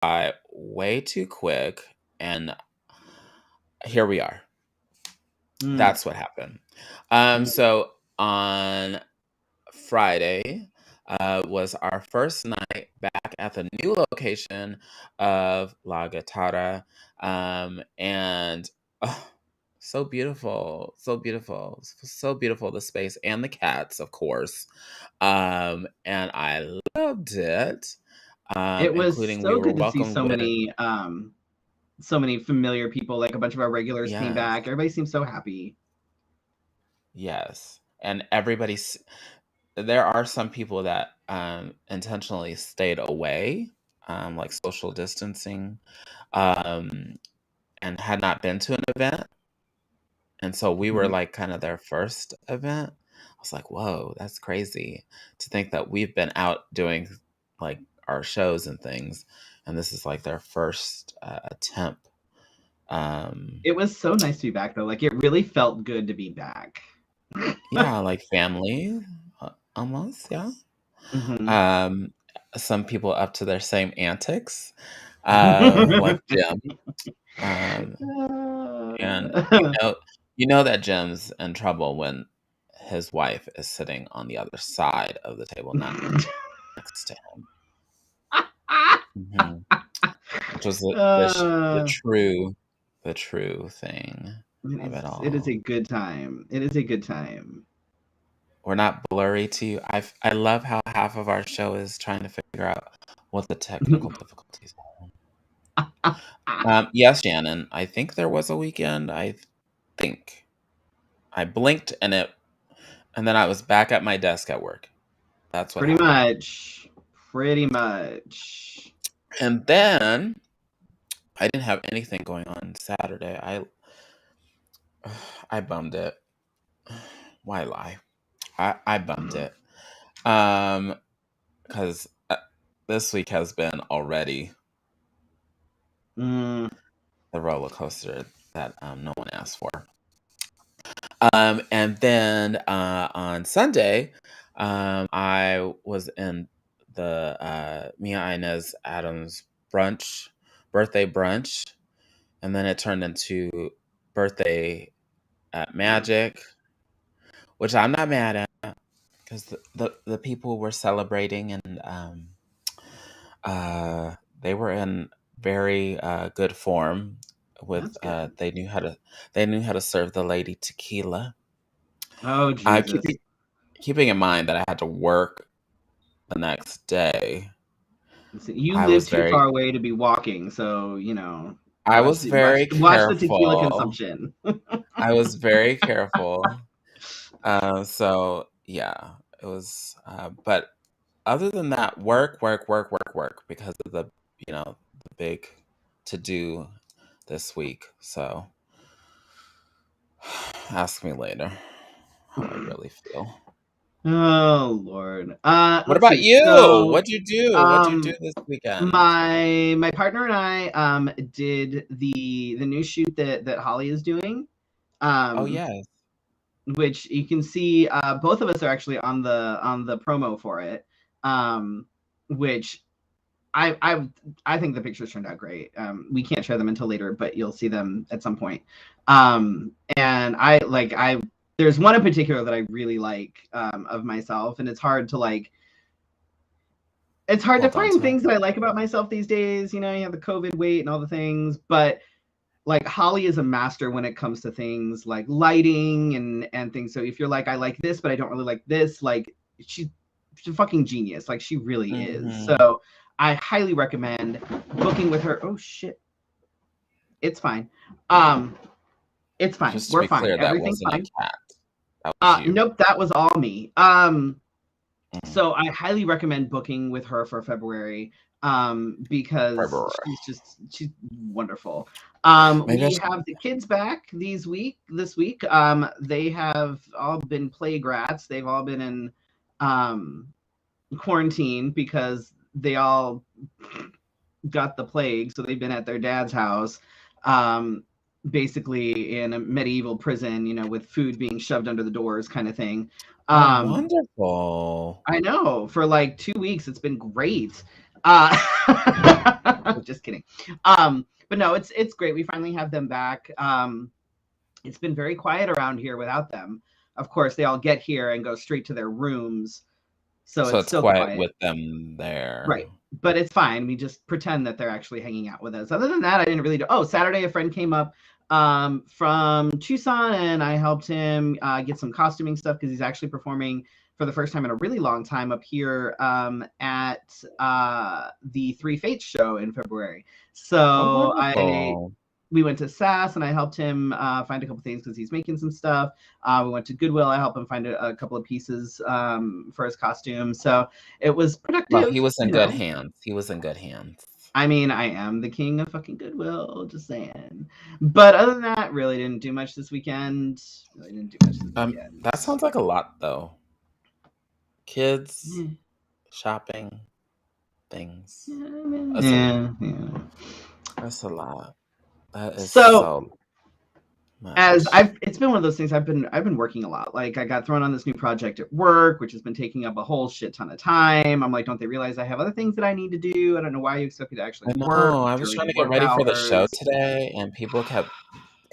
by way too quick, and here we are. That's what happened. So on Friday was our first night back at the new location of La Guitarra, and so beautiful, so beautiful, so beautiful. The space and the cats, of course, and I loved it. It was Including we so were good to see welcomed with so many familiar people. Like a bunch of our regulars came yes, back. Everybody seemed so happy. yes, and everybody's. There are some people that intentionally stayed away, like social distancing, um, and had not been to an event. And so we were like kind of their first event. I was like, whoa, that's crazy to think that we've been out doing like our shows and things. And this is like their first attempt. It was so nice to be back, though. Like, it really felt good to be back. Yeah, like family almost. Yeah. Mm-hmm. Some people up to their same antics, like Jim. Um, and you know that Jim's in trouble when his wife is sitting on the other side of the table, not next to him. Mhm. Which was the true thing of it It is all. a good time. It is a good time. We're not blurry to you. I love how half of our show is trying to figure out what the technical difficulties are. Yes, Shannon. I think there was a weekend. I think I blinked and then I was back at my desk at work. That's what Pretty happened. much. Pretty much. And then I didn't have anything going on Saturday. I bummed it. Why lie? I bummed it. Because this week has been already Mm. the roller coaster that no one asked for. And then on Sunday, I was in the Mia Inez Adams birthday brunch, and then it turned into birthday at Magic, which I'm not mad at because the people were celebrating and they were in very good form with That's good. they knew how to serve the lady tequila. Oh, Jesus. Keeping in mind that I had to work the next day, You I live was too very far away to be walking, so I was very watch the tequila careful. consumption. I was very careful. So yeah, it was. But other than that, work because of the big to do this week. So ask me later how I really feel. Oh Lord. What Let's about see. you? So, What'd you do? What'd you do um, this weekend? my partner and I did the new shoot that Holly is doing. Oh Um, yes. which you can see both of us are actually on the promo for it. Which I think the pictures turned out great. We can't share them until later, but you'll see them at some point. And I there's one in particular that I really like of myself, and it's hard to Hold on find to it. things that I like about myself these days. You have the COVID weight and all the things, but like Holly is a master when it comes to things like lighting and things. So if you're like, I like this, but I don't really like this, like she's a fucking genius. Like she really is. Mm-hmm. So I highly recommend booking with her. Oh shit. It's fine. Um, it's fine. Just to We're be fine. clear, that Everything's wasn't a fine. cat. That was you. Nope, that was all me. Mm, So I highly recommend booking with her for February because February. she's wonderful. Maybe I We should. have the kids back this week. They have all been plague rats. They've all been in um, quarantine because they all got the plague. So they've been at their dad's house, basically in a medieval prison, with food being shoved under the doors kind of thing. Oh, Um, wonderful. I know for like 2 weeks, it's been great. Just kidding. But no, it's great. We finally have them back. It's been very quiet around here without them. Of course, they all get here and go straight to their rooms, so it's it's still quiet quiet. with them there. Right. But it's fine. We just pretend that they're actually hanging out with us. Other than that, I didn't really do. Oh, Saturday, a friend came up from Tucson, and I helped him get some costuming stuff because he's actually performing for the first time in a really long time up here at the Three Fates show in February. Oh, So wonderful. we went to SAS and I helped him find a couple things because he's making some stuff. We went to Goodwill. I helped him find a couple of pieces for his costume. So it was Well, productive, he was in you good know. hands. He was in good hands. I mean, I am the king of fucking Goodwill, just saying. But other than that, really didn't do much this weekend. Really didn't do much this weekend. That sounds like a lot, though. Kids, Yeah. shopping, things. Yeah. That's a lot. That is So so as much. it's been one of those things. I've been working a lot. Like I got thrown on this new project at work, which has been taking up a whole shit ton of time. I'm like, don't they realize I have other things that I need to do? I don't know why you expect me to actually I work. know. I was trying During to get work ready for the show hours. today, and people kept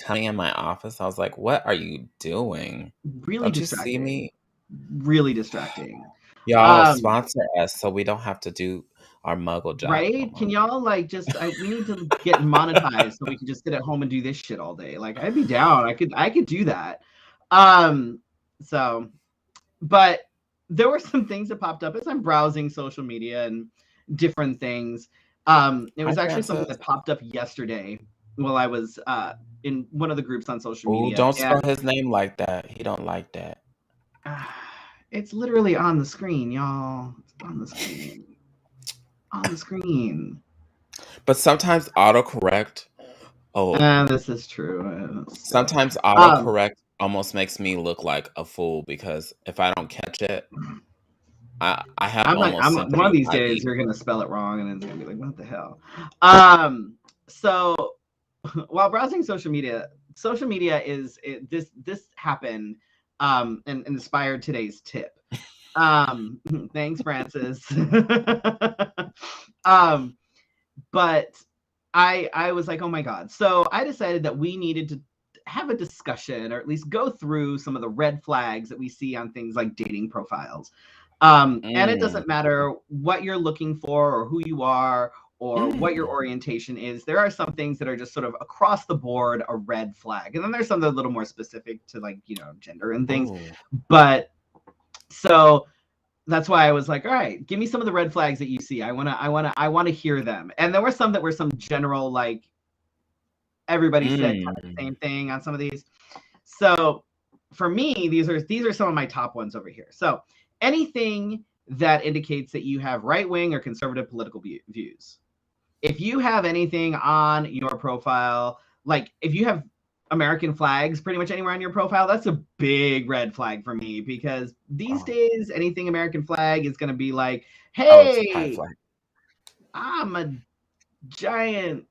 coming in my office. I was like, "What are you doing? Really Don't you see distracting. me?" Really distracting. Y'all sponsor us so we don't have to do our muggle job no Right? more. Can y'all like just we need to get monetized so we can just sit at home and do this shit all day. Like I'd be down. I could do that. So but there were some things that popped up as I'm browsing social media and different things. It Hi, was actually something Francis. that popped up yesterday while I was in one of the groups on social Oh, media, don't spell and his name like that. He don't like that. it's literally on the screen, y'all. It's on the screen. On the screen. But sometimes autocorrect. Oh, This is true. sometimes Um, autocorrect almost makes me look like a fool because if I don't catch it, I have almost I'm one of sympathy these days ID. you're gonna spell it wrong and it's gonna be like, what the hell? So while browsing social media this happened and inspired today's tip. Thanks, Francis. But I was like, oh my god. So I decided that we needed to have a discussion or at least go through some of the red flags that we see on things like dating profiles. And it Mm. doesn't matter what you're looking for or who you are or what your Mm. orientation is. There are some things that are just sort of across the board a red flag. And then there's some that are a little more specific to like, gender and things. Oh. But so that's why I was like, all right, give me some of the red flags that you see. I wanna hear them. And there were some that were some general, like everybody said kind of the Mm. same thing on some of these. So for me, these are some of my top ones over here. So anything that indicates that you have right wing or conservative political views. If you have anything on your profile, like if you have American flags pretty much anywhere on your profile, that's a big red flag for me because these Oh. days anything American flag is going to be like, Oh, it's a pride hey, flag. I'm a giant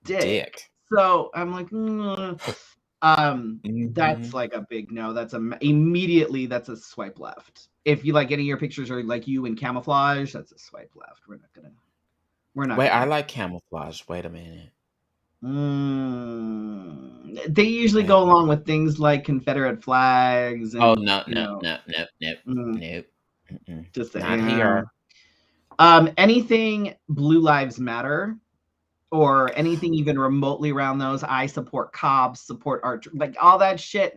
dick. Dick. So I'm like, that's Mhm. like a big no. Immediately that's a swipe left. If you like any of your pictures are like you in camouflage, that's a swipe left. We're not Wait, I gonna. like camouflage. Wait a minute. They usually Wait. go along with things like Confederate flags Oh, and no, no, no, no, no, mm, nope. Mm-mm. just Not yeah. here. Anything Blue Lives Matter or anything even remotely around those. I support cops, support art, like all that shit.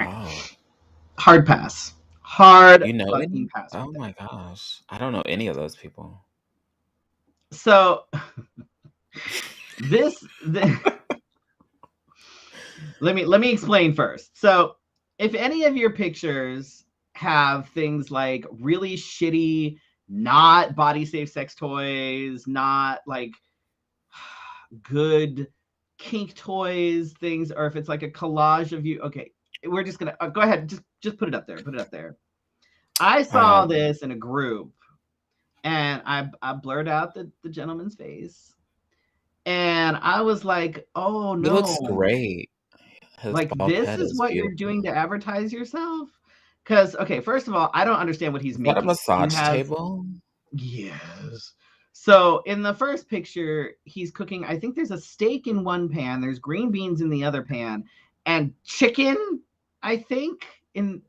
Oh. Hard pass. Hard You know fucking any? pass right Oh there. my gosh. I don't know any of those people. So this let me explain first. So if any of your pictures have things like really shitty, not body safe sex toys, not like good kink toys, things, or if it's like a collage of you, okay, we're just gonna go ahead, just put it up there. Put it up there. I saw Um, this in a group, and I blurred out the gentleman's face, and I was like, oh he looks no, great. His like bald this head is is what you're doing to beautiful. advertise yourself. Because okay, first of all, I don't understand what he's Is that a making. He massage has table? Yes. So in the first picture, he's cooking. I think there's a steak in one pan. There's green beans in the other pan, and chicken. I think in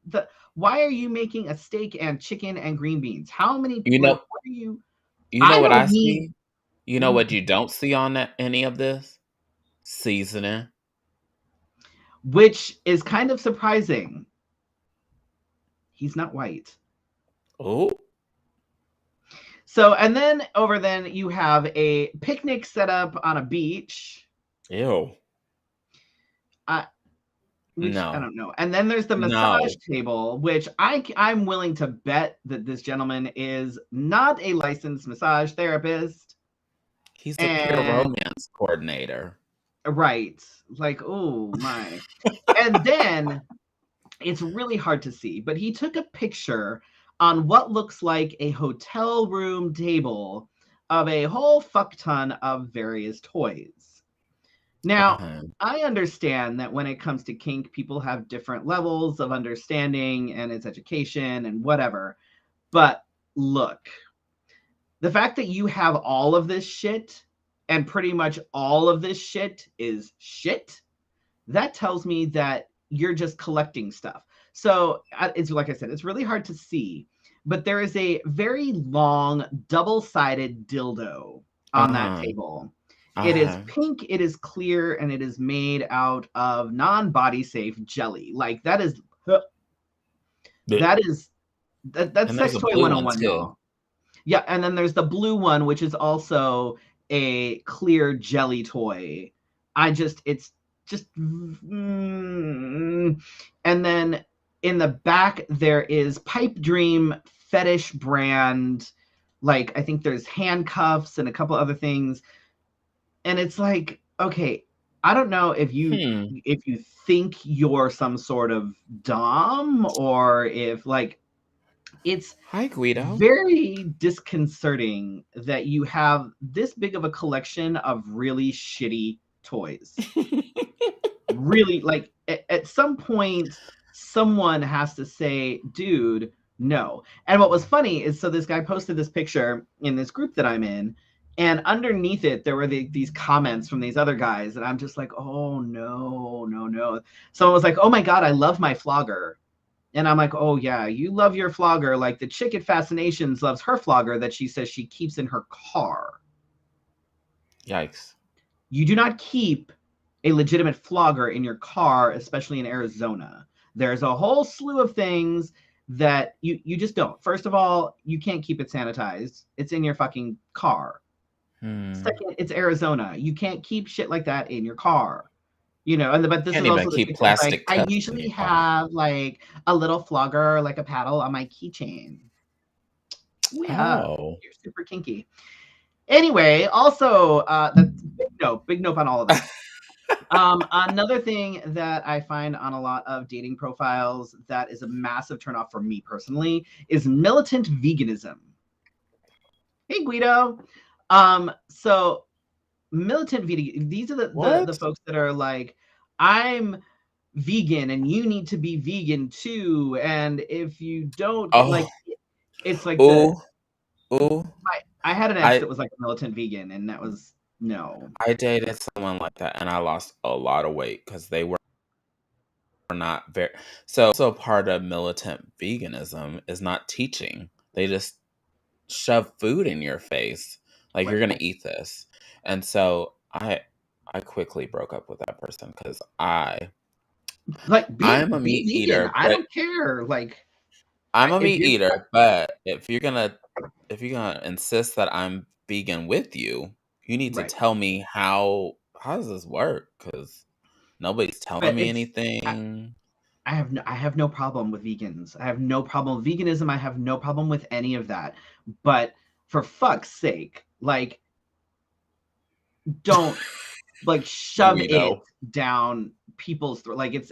the. Why are you making a steak and chicken and green beans? How many? You Like, know, what are you? you know I what don't I need. see? You know what you don't see on any of this? Seasoning. Which is kind of surprising. He's not white. Oh, So, and then over then you have a picnic set up on a beach. ew. Uh, which I No, don't know. And then there's the massage no. table, which I'm willing to bet that this gentleman is not a licensed massage therapist. He's a pure And romance coordinator. right, like, oh my. And then it's really hard to see, but he took a picture on what looks like a hotel room table of a whole fuck ton of various toys. Now, Uh-huh. I understand that when it comes to kink, people have different levels of understanding and its education and whatever. But look, the fact that you have all of this shit and pretty much all of this shit is shit, that tells me that you're just collecting stuff. So it's like I said, it's really hard to see, but there is a very long double-sided dildo on that Uh-huh. table. It is Uh-huh. pink, it is clear, and it is made out of non-body safe jelly. Like that is Blech. that's And there's sex a toy blue one 101, too. y'all. Yeah, and then there's the blue one, which is also a clear jelly toy. It's just, and then in the back there is Pipe Dream fetish brand. Like I think there's handcuffs and a couple other things, and it's like, okay, I don't know Hmm. if you think you're some sort of dom or if like it's Hi, Guido. very disconcerting that you have this big of a collection of really shitty toys. Really, like at some point, someone has to say, dude, no. And what was funny is so this guy posted this picture in this group that I'm in, and underneath it, there were these comments from these other guys, and I'm just like, oh no, no, no. Someone was like, oh my God, I love my flogger. And I'm like, oh yeah, you love your flogger. Like the chick at Fascinations loves her flogger that she says she keeps in her car. Yikes. You do not keep a legitimate flogger in your car, especially in Arizona. There's a whole slew of things that you just don't. First of all, you can't keep it sanitized. It's in your fucking car. Hmm. Second, it's Arizona. You can't keep shit like that in your car. You know, and but this Can't is even also the keep chick that's like, plastic I cups in usually your car. have like a little flogger, like a paddle on my keychain. Yeah, Oh. you're super kinky. Anyway, also that's big nope on all of that. Another thing that I find on a lot of dating profiles that is a massive turnoff for me personally is militant veganism. Hey Guido. So militant vegan, these are the What? folks that are like, I'm vegan and you need to be vegan too. And if you don't Oh. like, it's like the Ooh. Ooh. I had an ex I that was like a militant vegan, and that was no. I dated someone like that, and I lost a lot of weight because they were not very. So part of militant veganism is not teaching. They just shove food in your face, like you're Right. gonna eat this. And so I quickly broke up with that person because Like I'm a be meat vegan. eater, I but don't care. Like I'm a if meat you're eater, but if you're gonna insist that I'm vegan with you, you need to right. tell me how does this work? Because nobody's telling But me it's anything. I have no problem with vegans. I have no problem with veganism. I have no problem with any of that. But for fuck's sake, like don't like shove it Guido. down people's throat. Like it's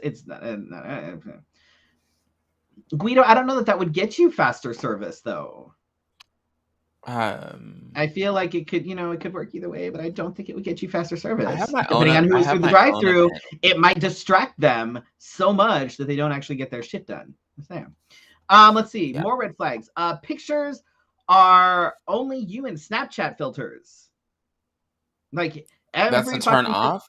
Guido. I don't know that that would get you faster service though. Um, I feel like it could, it could work either way, but I don't think it would get you faster service. Depending on I who's have through the my own drive-through, opinion. it might distract them so much that they don't actually get their shit done. Let's see. Yeah. More red flags. Pictures are only you in Snapchat filters. Like That's a every turn fucking off?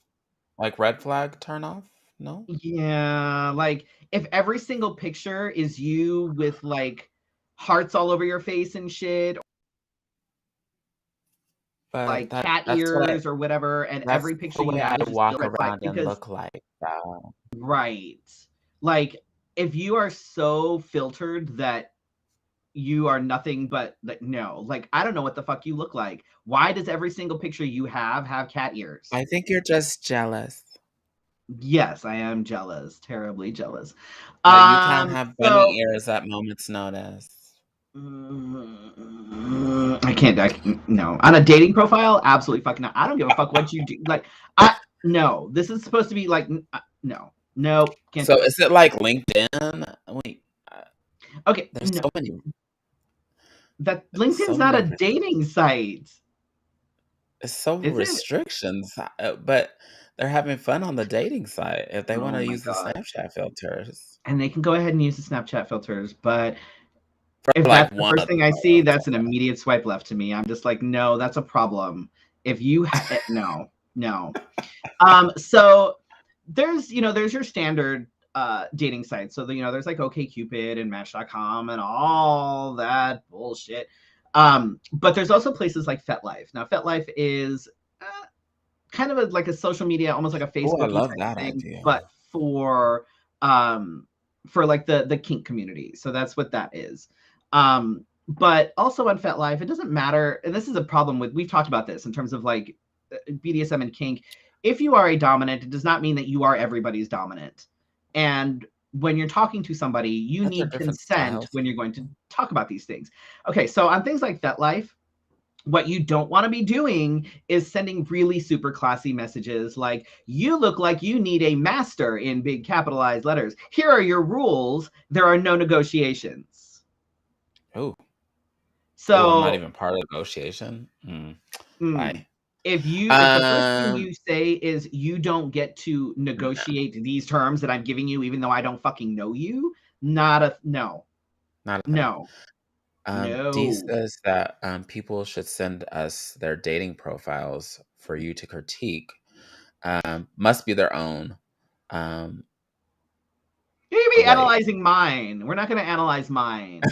Like red flag turn off? No? yeah, like if every single picture is you with like hearts all over your face and shit, But like cat ears or whatever, and that's every picture the you way have I is just a walk red flag around and because look like, so right. Like if you are so filtered that you are nothing but like no, like I don't know what the fuck you look like. Why does every single picture you have cat ears? I think you're just jealous. Yes, I am jealous, terribly jealous. That you can't have bunny So ears at moment's notice. I can't. No, on a dating profile, absolutely fucking not. I don't give a fuck what you do. Like, no. This is supposed to be like, no, can't So do it. is it like LinkedIn? Wait, Okay, there's no. so many, That LinkedIn's so not a many, dating site, so is it? restrictions. But they're having fun on the dating site if they want Oh to my use the god. Snapchat filters And they can go ahead and use the Snapchat filters, but for if like that's the one first of the thing I see, photos. that's an immediate swipe left to me. I'm just like, no, that's a problem. If you no, no. So there's your standard dating sites. So there's like OkCupid and Match.com and all that bullshit. But there's also places like FetLife. Now FetLife is kind of like a social media, almost like a Oh, I Facebooky love type that thing, idea. but for like the kink community. So that's what that is. But also on FetLife, it doesn't matter, and this is a problem with, we've talked about this in terms of like BDSM and kink. If you are a dominant, it does not mean that you are everybody's dominant. And when you're talking to somebody, you But they're need different consent styles. when you're going to talk about these things. Okay, so on things like FetLife, what you don't want to be doing is sending really super classy messages like, you look like you need a master in big capitalized letters. Here are your rules. There are no negotiations. Oh, I'm not So even part of the negotiation. mm, Bye. if the first thing Um, you say is you don't get to negotiate these terms that I'm giving you, even though I don't fucking know you, no, not a thing. no, D no. says that people should send us their dating profiles for you to critique. Must be their own. Um, You're gonna be wait. analyzing mine. We're not gonna analyze mine.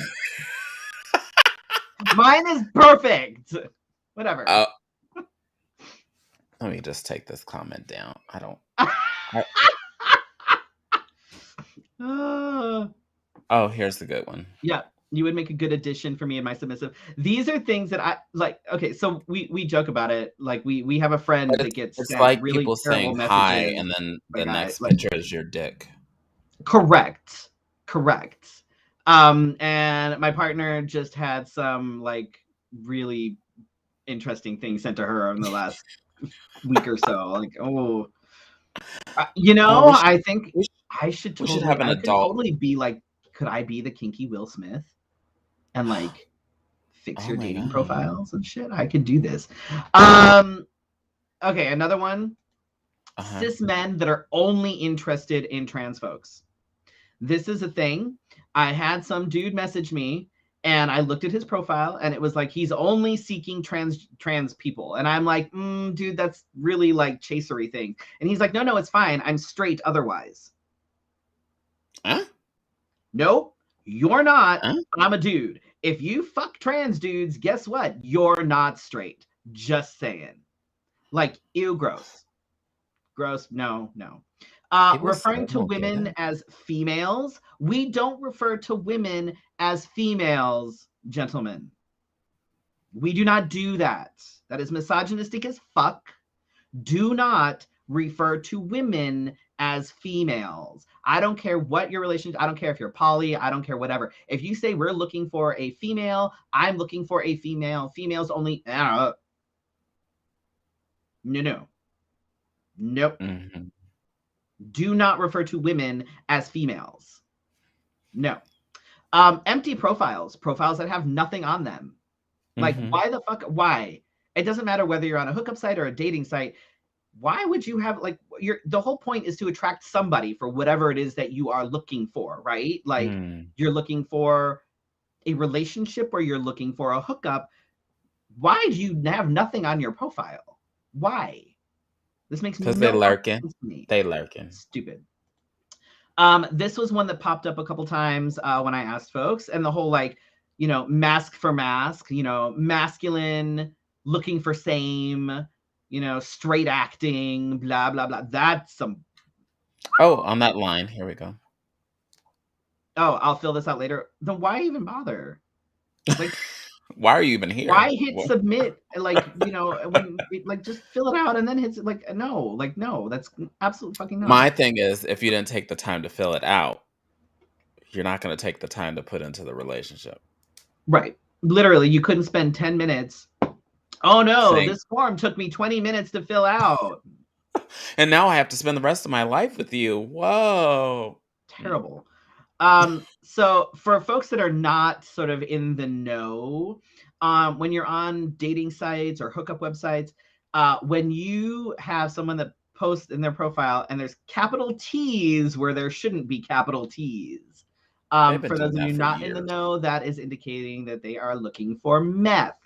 Mine is perfect. Whatever. Oh, let me just take this comment down. I don't. I, oh, here's the good one. Yeah, you would make a good addition for me and my submissive. These are things that I like. Okay, so we joke about it. Like we have a friend But that gets it's sent like really people terrible saying hi, messages and then by the guys. next Like picture is your dick. correct, correct. And my partner just had some like really interesting things sent to her in the last week or so. Like, oh, Oh, we should. I think We should, we should have an I could adult. totally be like, could I be the kinky Will Smith and like fix Oh your my dating god. profiles and shit? I could do this. Um, okay, another one. Uh huh. Cis men that are only interested in trans folks. This is a thing. I had some dude message me and I looked at his profile and it was like he's only seeking trans people. And I'm like, dude, that's really like chasery thing. And he's like, no, it's fine. I'm straight otherwise. Huh? Nope, you're not. Huh? I'm a dude. If you fuck trans dudes, guess what? You're not straight. Just saying. Like, ew, gross. Gross. No, no. People Referring still to don't get women it. as females, we don't refer to women as females, gentlemen. We do not do that. That is misogynistic as fuck. Do not refer to women as females. I don't care what your relationship, I don't care if you're poly, I don't care whatever. If you say we're looking for a female, I'm looking for a female, females only, no. Nope. Mm-hmm. Do not refer to women as females. No. Empty profiles that have nothing on them. Like, Mm-hmm. why the fuck? Why? It doesn't matter whether you're on a hookup site or a dating site. Why would you have like the whole point is to attract somebody for whatever it is that you are looking for, right? Like Mm. you're looking for a relationship where you're looking for a hookup, why do you have nothing on your profile? Why? This makes Because they no lurking. sense to me. They lurking. Stupid. This was one that popped up a couple times when I asked folks, and the whole like, you know, mask for mask, you know, masculine, looking for same, you know, straight acting, blah blah blah. That's some. Oh, on that line, here we go. Oh, I'll fill this out later. Then why even bother? Like, why are you even here? why hit submit? Like, you know, when like just fill it out and then hit like no, that's absolute fucking no. My thing is, if you didn't take the time to fill it out, you're not going to take the time to put into the relationship. Right. Literally, you couldn't spend 10 minutes. Oh no, Saying, this form took me 20 minutes to fill out. and now I have to spend the rest of my life with you. Whoa. Terrible. So for folks that are not sort of in the know, when you're on dating sites or hookup websites, when you have someone that posts in their profile and there's capital T's where there shouldn't be capital T's. They've been For those doing of you that for not in the years. know, that is indicating that they are looking for meth.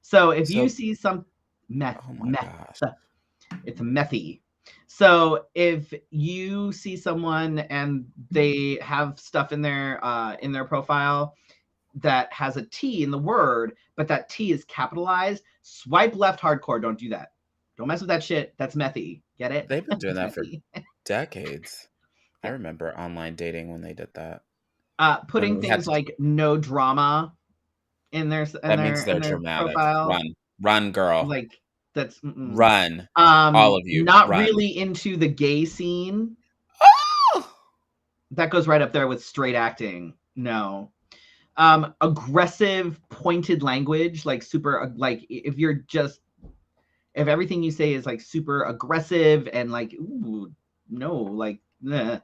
So if you see some meth, oh my gosh. it's methy. So if you see someone and they have stuff in their profile that has a T in the word, but that T is capitalized, swipe left hardcore. Don't do that. Don't mess with that shit. That's methy. Get it? They've been doing that for Methy. decades. I Yeah. remember online dating when they did that. Putting things like no drama in their That means they're dramatic. profile, Run, girl. like that's run. All of you, not run. really into the gay scene. Oh! That goes right up there with straight acting. No. Aggressive, pointed language, like super, like if everything you say is like super aggressive and like, ooh, no, like, nah.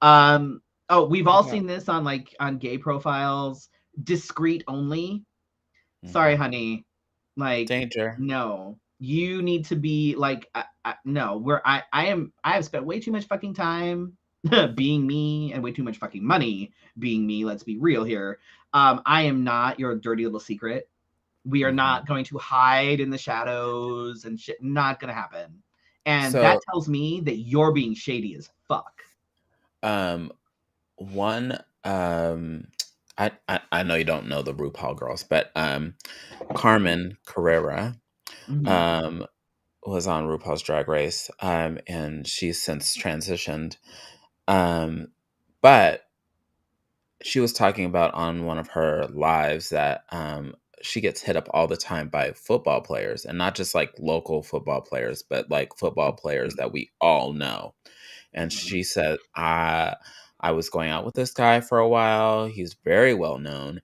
Oh, we've all seen this on gay profiles, discreet only. Sorry, honey. Like, danger. no, you need to be like, no, I have spent way too much fucking time being me and way too much fucking money being me. Let's be real here. I am not your dirty little secret. We are not going to hide in the shadows and shit. Not gonna happen. And that tells me that you're being shady as fuck. One, I know you don't know the RuPaul girls, but Carmen Carrera was on RuPaul's Drag Race, and she's since transitioned. But she was talking about on one of her lives that she gets hit up all the time by football players, and not just like local football players, but like football players that we all know. And she said, I was going out with this guy for a while. He's very well known,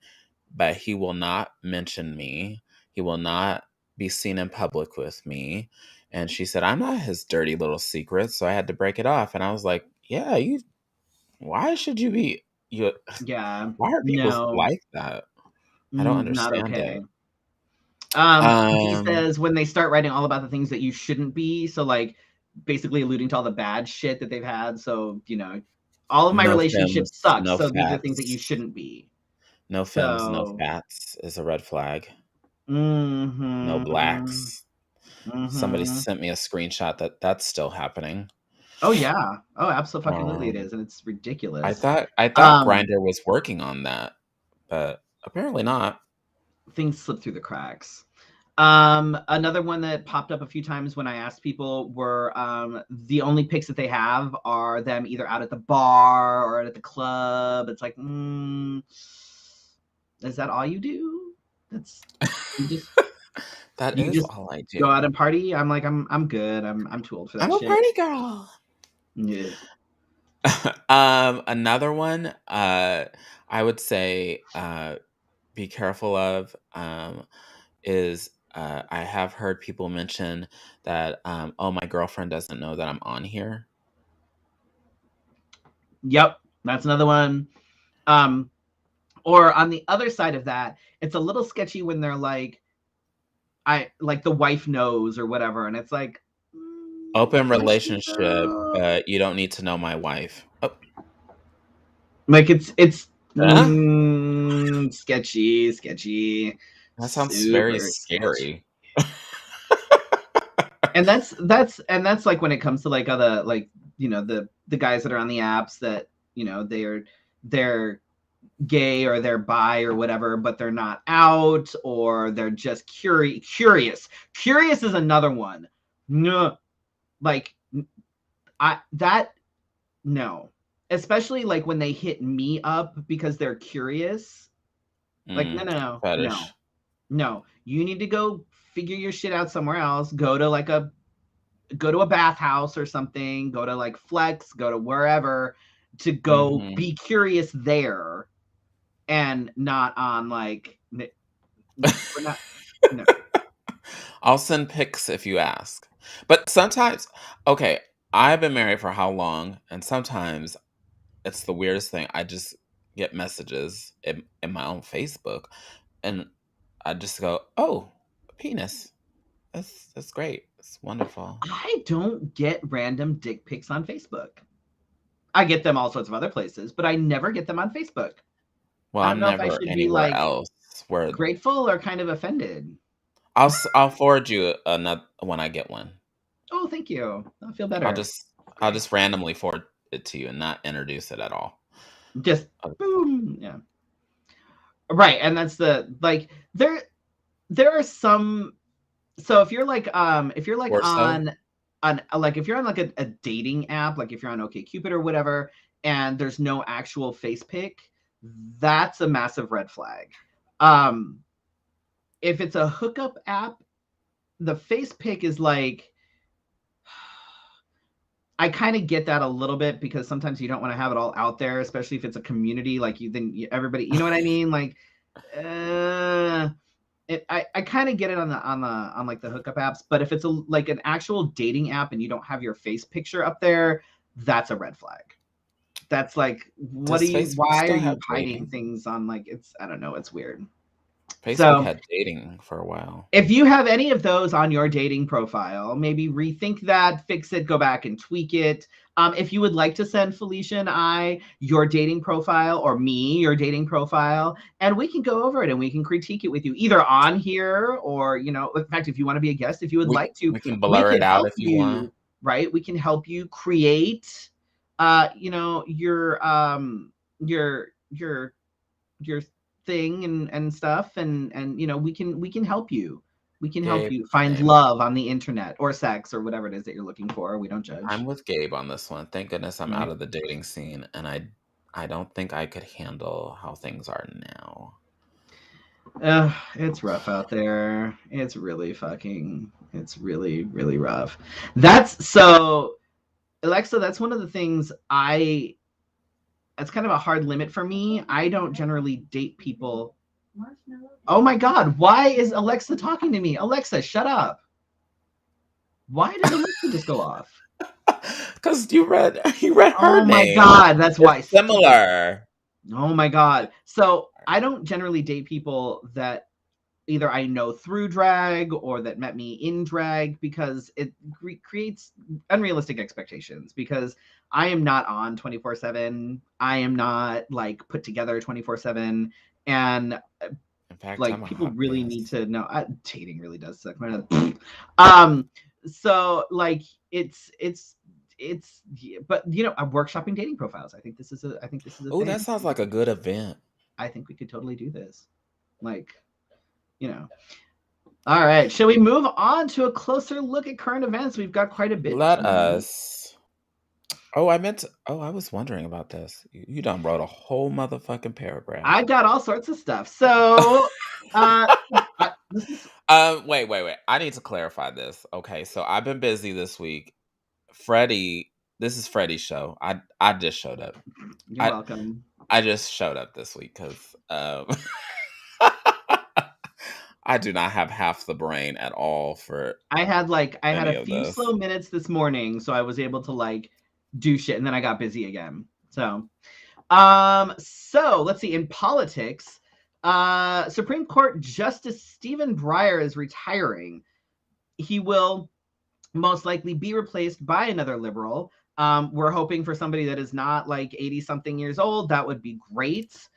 but he will not mention me. He will not be seen in public with me. And she said, I'm not his dirty little secret. So I had to break it off. And I was like, yeah, why should you be, Yeah. why are people like that? I don't Not understand okay. it. He says when they start writing all about the things that you shouldn't be, so like basically alluding to all the bad shit that they've had. So, you know, all of my No relationships femmes, suck. no So these are things that you fats. shouldn't be. No femmes, no So, fats is a red flag. No mm-hmm, blacks. Somebody mm-hmm. sent me a screenshot that's still happening. Oh yeah. Oh, absolutely, it Um, is, and it's ridiculous. I thought Grindr was working on that, but apparently not. Things slip through the cracks. Another one that popped up a few times when I asked people were the only pics that they have are them either out at the bar or at the club. It's like, is that all you do? You just All I do. go out and party. I'm like, I'm good. I'm too old for that I'm a shit. party girl. Yeah. Another one, I would say, be careful of, is I have heard people mention that, oh, my girlfriend doesn't know that I'm on here. Yep, that's another one. Or on the other side of that, it's a little sketchy when they're like, I like the wife knows or whatever, and it's like Open relationship, but you don't need to know my wife. Oh. like it's Sketchy. That sounds very Super sketchy. scary. And that's like when it comes to like other like, you know, the guys that are on the apps that, you know, they're gay or they're bi or whatever, but they're not out, or they're just curious. Curious is another one. No, like no, especially like when they hit me up because they're curious. Like Fetish. no. You need to go figure your shit out somewhere else. Go to a bathhouse or something. Go to like Flex. Go to wherever to go be curious there, and not on like we're not. No. I'll send pics if you ask. But sometimes, okay, I've been married for how long? And sometimes it's the weirdest thing. I just get messages in my own Facebook, and I just go, "Oh, penis. That's great. It's wonderful." I don't get random dick pics on Facebook. I get them all sorts of other places, but I never get them on Facebook. Well, I don't I'm know if I never should be anywhere like else where grateful or kind of offended. I'll forward you another when I get one. Oh, thank you. I feel I'll better. just randomly forward it to you and not introduce it at all. Just boom. Yeah. Right. And that's the like there are some. So if you're like on like if you're on like a dating app, like if you're on OkCupid or whatever, and there's no actual face pic, that's a massive red flag. If it's a hookup app, the face pic is like, I kind of get that a little bit, because sometimes you don't want to have it all out there, especially if it's a community, like everybody, you know what I mean? Like, I kind of get it on like the hookup apps, but if it's like an actual dating app and you don't have your face picture up there, that's a red flag. That's like, why are you hiding things on, like, I don't know, it's weird. Facebook had dating for a while. If you have any of those on your dating profile, maybe rethink that, fix it, go back and tweak it. If you would like to send Felicia and I your dating profile, or me your dating profile, and we can go over it and we can critique it with you, either on here or, you know, in fact, if you want to be a guest, if you would like to, we can blur it out if you want. Right? We can help you create, you know, your thing and stuff, and you know, we can help you. We can help you find love on the internet, or sex, or whatever it is that you're looking for. We don't judge. I'm with Gabe on this one. Thank goodness I'm out of the dating scene, and I don't think I could handle how things are now. It's rough out there. It's really really rough. That's so, Alexa, that's one of the things that's kind of a hard limit for me. I don't generally date people. Oh my God, why is Alexa talking to me? Alexa, shut up. Why did Alexa just go off? Because you read her name. Oh my God, that's why. Similar. Oh my God. So I don't generally date people that either I know through drag or that met me in drag, because it creates unrealistic expectations, because I am not on 24/7. I am not like put together 24/7. And in fact, like, people really need to know. Dating really does suck. So like it's but you know, I'm workshopping dating profiles. I think this is a Oh, that sounds like a good event. I think we could totally do this. Like, you know. All right. Shall we move on to a closer look at current events? We've got quite a bit. Let us. Oh, I was wondering about this. You done wrote a whole motherfucking paragraph. I got all sorts of stuff. So, wait. I need to clarify this. Okay, so I've been busy this week. Freddie, this is Freddy's show. I just showed up. You're welcome. I just showed up this week because I do not have half the brain at all for. I had a few slow minutes this morning, so I was able to like do shit, and then I got busy again. So let's see. In politics, Supreme Court Justice Stephen Breyer is retiring. He will most likely be replaced by another liberal. We're hoping for somebody that is not like 80-something years old. That would be great.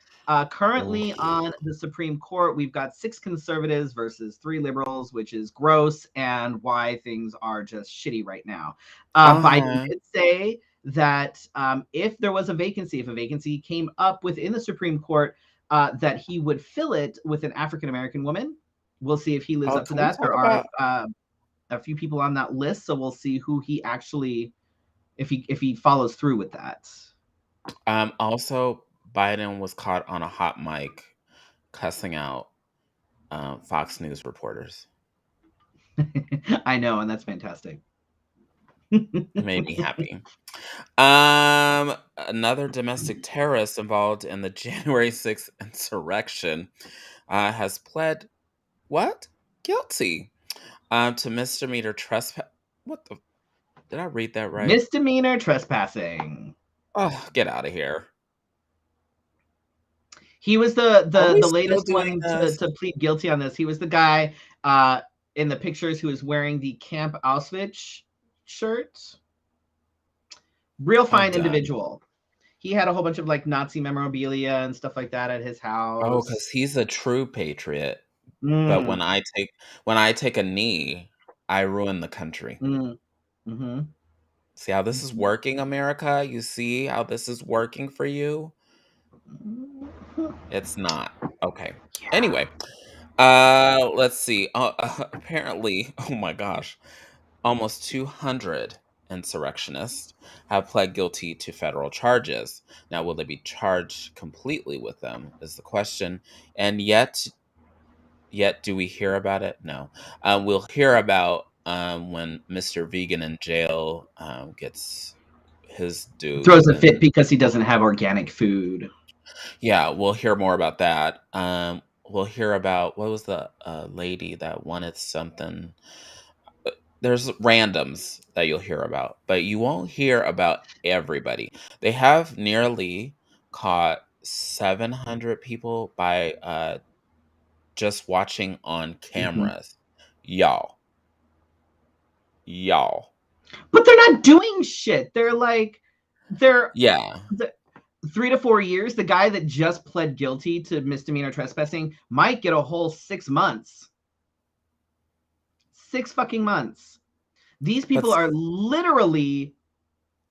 Currently Ooh. on the Supreme Court, we've got 6 conservatives versus 3 liberals, which is gross and why things are just shitty right now. Biden Uh-huh. did say that if there was a vacancy, if a vacancy came up within the Supreme Court, that he would fill it with an African American woman. We'll see if he lives Oh, up to can we that. talk There are about a few people on that list, so we'll see who he actually, if he follows through with that. also Biden was caught on a hot mic cussing out Fox News reporters. I know, and that's fantastic. It made me happy. Another domestic terrorist involved in the January 6th insurrection has pled what? Guilty to misdemeanor trespass. What the? Did I read that right? Misdemeanor trespassing. Oh, get out of here. He was Are we the still latest doing one this? to plead guilty on this. He was the guy uh, in the pictures who was wearing the Camp Auschwitz shirt. Real I'm fine done. individual. He had a whole bunch of like Nazi memorabilia and stuff like that at his Oh, house. because he's a true patriot. But Mm, when I take a knee, I ruin the country. mm, mm-hmm, See how this is mm-hmm. working, America? You see how this is working for you? It's not. Okay. Yeah. Anyway, let's see. Apparently, oh my gosh, almost 200 insurrectionists have pled guilty to federal charges. Now, will they be charged completely with them? Is the question. And yet, do we hear about it? No. We'll hear about when Mr. Vegan in jail gets his due, Throws a fit and because he doesn't have organic food. yeah, we'll hear more about that. We'll hear about what was the lady that wanted something. There's randoms that you'll hear about, but you won't hear about everybody. They have nearly caught 700 people by just watching on Mm-hmm. cameras. Y'all, y'all. But they're not doing shit. They're Yeah. the 3 to 4 years. The guy that just pled guilty to misdemeanor trespassing might get a whole 6 months. 6 fucking months. These But people are literally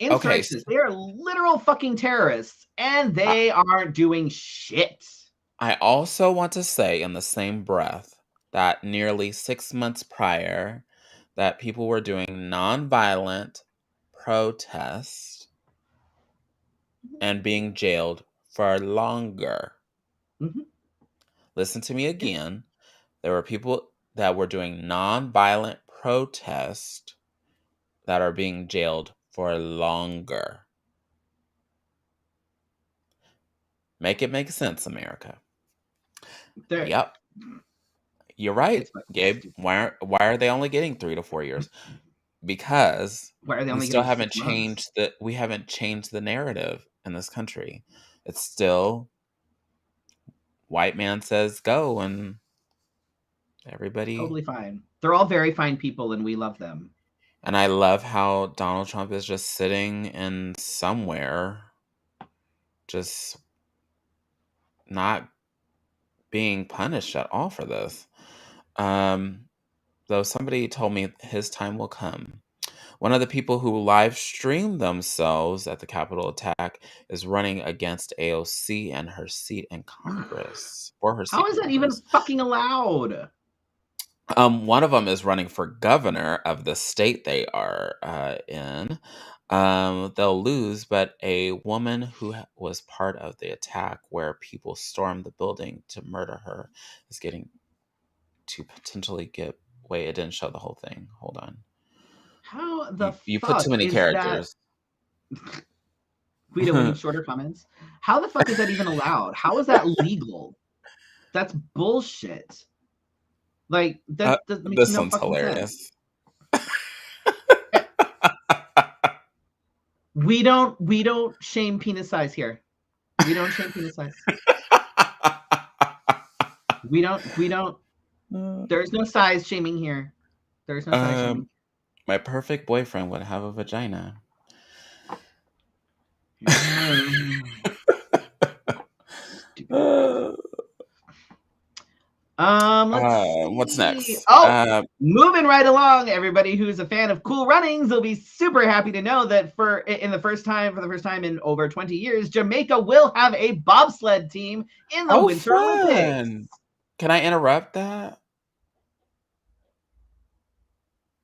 okay, insurrectionists. They are literal fucking terrorists, and they aren't doing shit. I also want to say in the same breath that nearly 6 months prior, that people were doing nonviolent protest and being jailed for longer. Mm-hmm. Listen to me Yeah. again. There were people that were doing nonviolent protest that are being jailed for longer. Make it make sense, America. They're, Yep. You're right, it's fucking Gabe. stupid. Why are they only getting 3 to 4 years? Because Why are they we only still getting haven't 6 months? changed we haven't changed the narrative in this country. It's still white man says go and everybody. Totally fine. They're all very fine people, and we love them. And I love how Donald Trump is just sitting in somewhere, just not being punished at all for this. Um, though somebody told me his time will come. One of the people who live streamed themselves at the Capitol attack is running against AOC and her seat in Congress, or her How seat in is that even Congress. fucking allowed? One of them is running for governor of the state they are in. They'll lose, but a woman who was part of the attack where people stormed the building to murder her is getting to potentially get. Wait, it didn't show the whole thing. Hold on. How the You put too fuck many is that? characters. Guido, we need shorter comments. How the fuck is that even allowed? How is that legal? That's bullshit. Like that makes This no one's fucking sense. hilarious. Eh, we don't shame penis size here. We don't shame penis size. We don't. There's no size shaming here. There's no size shaming. um, my perfect boyfriend would have a vagina. Stupid Let's What's see. next? Oh, moving right along. Everybody who's a fan of Cool Runnings will be super happy to know that for the first time in over 20 years, Jamaica will have a bobsled team in the Winter Olympics. Fun. Can I interrupt that?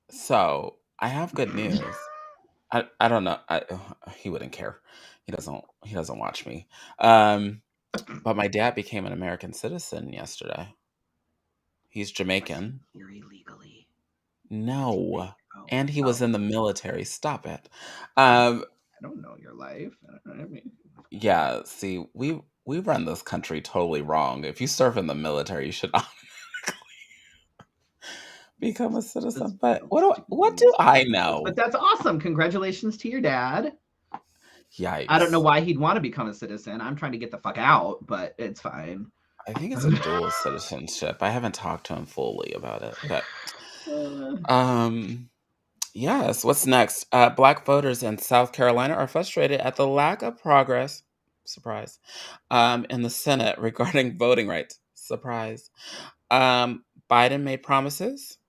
So I have good news. I don't know. He wouldn't care. He doesn't watch me. But my dad became an American citizen yesterday. He's Jamaican. Here illegally. No. And he Oh. was in the military. Stop it. I don't know your life. Yeah, see, we run this country totally wrong. If you serve in the military, you should automatically become a citizen. But what do I know? But that's awesome. Congratulations to your dad. Yikes. I don't know why he'd want to become a citizen. I'm trying to get the fuck out, but it's fine. I think it's a dual citizenship. I haven't talked to him fully about it, but yes. What's next? Black voters in South Carolina are frustrated at the lack of progress. Surprise. In the Senate regarding voting rights. Surprise. Biden made promises.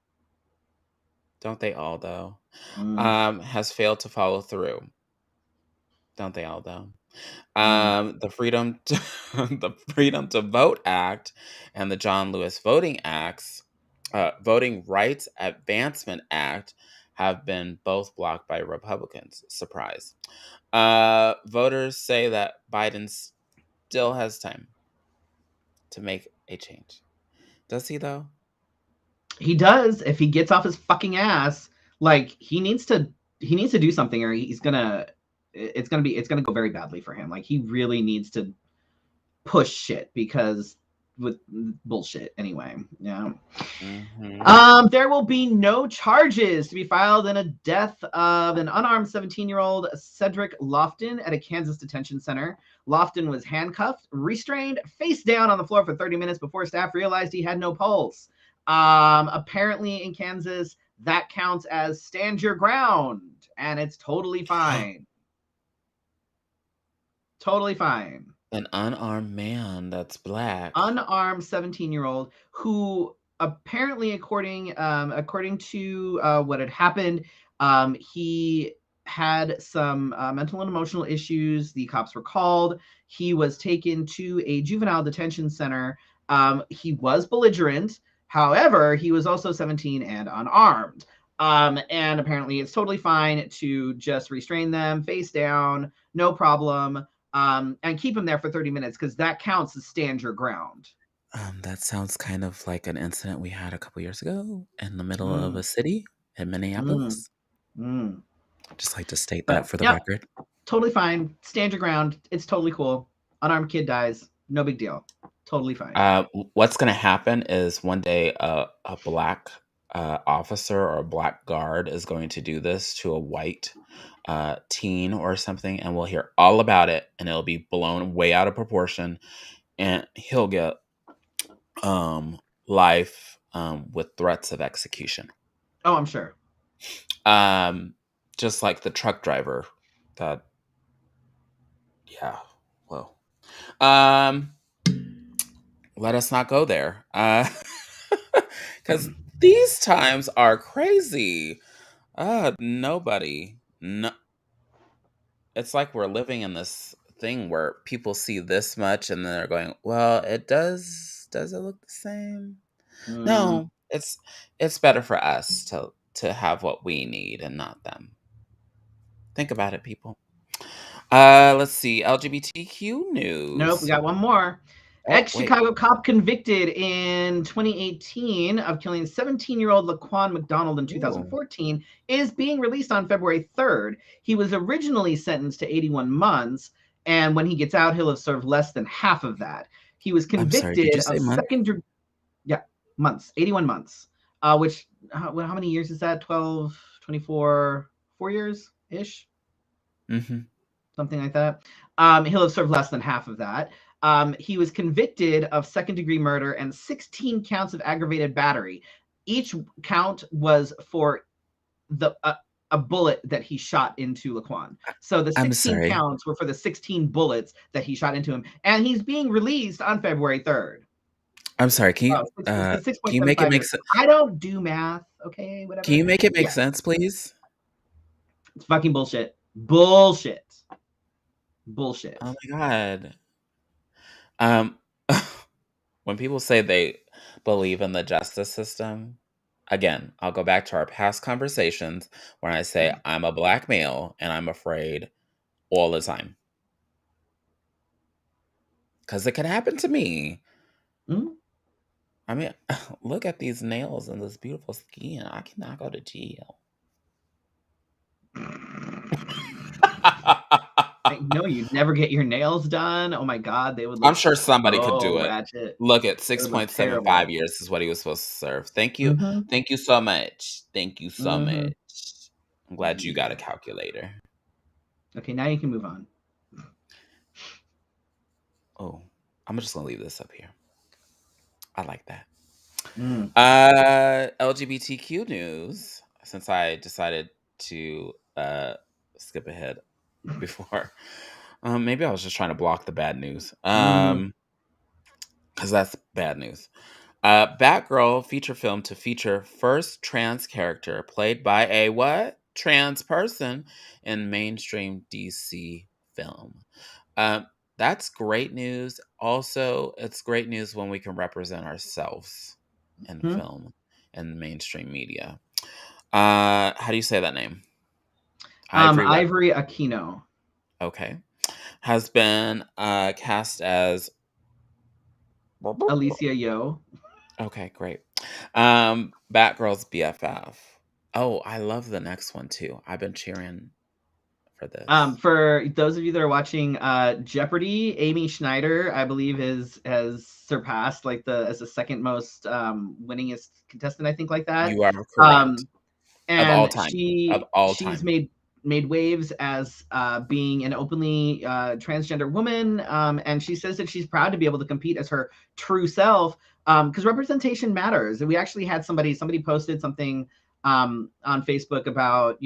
Don't they all though? Has failed to follow through. Don't they all though? The the Freedom to Vote Act and the John Lewis Voting Acts, Voting Rights Advancement Act, have been both blocked by Republicans. Surprise. Voters say that Biden still has time to make a change. Does he though? He does. If he gets off his fucking ass, like he needs to do something, or it's gonna go very badly for him. Like he really needs to push shit because with bullshit anyway. Yeah. There will be no charges to be filed in a death of an unarmed 17-year-old Cedric Lofton at a Kansas detention center. Lofton was handcuffed, restrained, face down on the floor for 30 minutes before staff realized he had no pulse. Apparently in Kansas, that counts as stand your ground, and it's totally fine. Totally fine. An unarmed man that's black. Unarmed 17-year-old who apparently, according to what had happened, he had some mental and emotional issues. The cops were called. He was taken to a juvenile detention center. He was belligerent. However, he was also 17 and unarmed. And apparently it's totally fine to just restrain them, face down, no problem. And keep him there for 30 minutes because that counts as stand your ground. That sounds kind of like an incident we had a couple years ago in the middle of a city in Minneapolis. Just like to state that for the record. Totally fine. Stand your ground. It's totally cool. Unarmed kid dies. No big deal. Totally fine. What's going to happen is one day a black officer or a black guard is going to do this to a white teen or something, and we'll hear all about it, and it'll be blown way out of proportion, and he'll get life with threats of execution. Oh, I'm sure. Just like the truck driver that, yeah, well, let us not go there, because these times are crazy. No, it's like we're living in this thing where people see this much and then they're going, well, does it look the same? No, it's better for us to have what we need and not them. Think about it, people. Let's see, LGBTQ news. Nope, we got one more. Ex-Chicago cop convicted in 2018 of killing 17-year-old Laquan McDonald in 2014 is being released on February 3rd. He was originally sentenced to 81 months, and when he gets out, he'll have served less than half of that. He was convicted of second-degree... Yeah, months. 81 months. Which, how many years is that? 12, 24, 4 years-ish? Mm-hmm. Something like that. He'll have served less than half of that. He was convicted of second-degree murder and 16 counts of aggravated battery. Each count was for a bullet that he shot into Laquan. So the I'm 16 sorry. counts were for the 16 bullets that he shot into him, and he's being released on February 3rd. I'm sorry. It's a Can you make it 6.75 make years. sense? I don't do math, okay, Can whatever. you make it make Yes, sense, please? it's fucking bullshit. Bullshit. Bullshit. Oh my god. Um, when people say they believe in the justice system, again, I'll go back to our past conversations when I say I'm a black male and I'm afraid all the time because it could happen to me. Mm. I mean, look at these nails and this beautiful skin. I cannot go to jail. No, you'd never get your nails done. Oh my god, they would I'm look sure somebody could so do it. ratchet. Look at They would look 6.75 terrible. years is what he was supposed to serve. Thank you. Mm-hmm. Thank you so much. Thank you so Mm-hmm. much. I'm glad you got Yeah. a calculator. Okay, now you can move on. Oh, I'm just gonna leave this up here. I like that. Mm. LGBTQ news. Since I decided to skip ahead before, maybe I was just trying to block the bad news. Mm. Because that's bad news. Batgirl feature film to feature first trans character played by a what? Trans person in mainstream DC film. Um, that's great news. Also, it's great news when we can represent ourselves in Hmm. film and mainstream media. How do you say that name? Ivory what? Ivory Aquino. Okay. Has been cast as. Alicia Yo. Okay, great. Batgirl's BFF. Oh, I love the next one too. I've been cheering for this. For those of you that are watching Jeopardy, Amy Schneider, I believe, has surpassed like the as the second most winningest contestant, I think, like that. You are correct. Um, Of all and time. Of all she's time. made waves as being an openly transgender woman, and she says that she's proud to be able to compete as her true self, because representation matters. And we actually had somebody posted something on Facebook about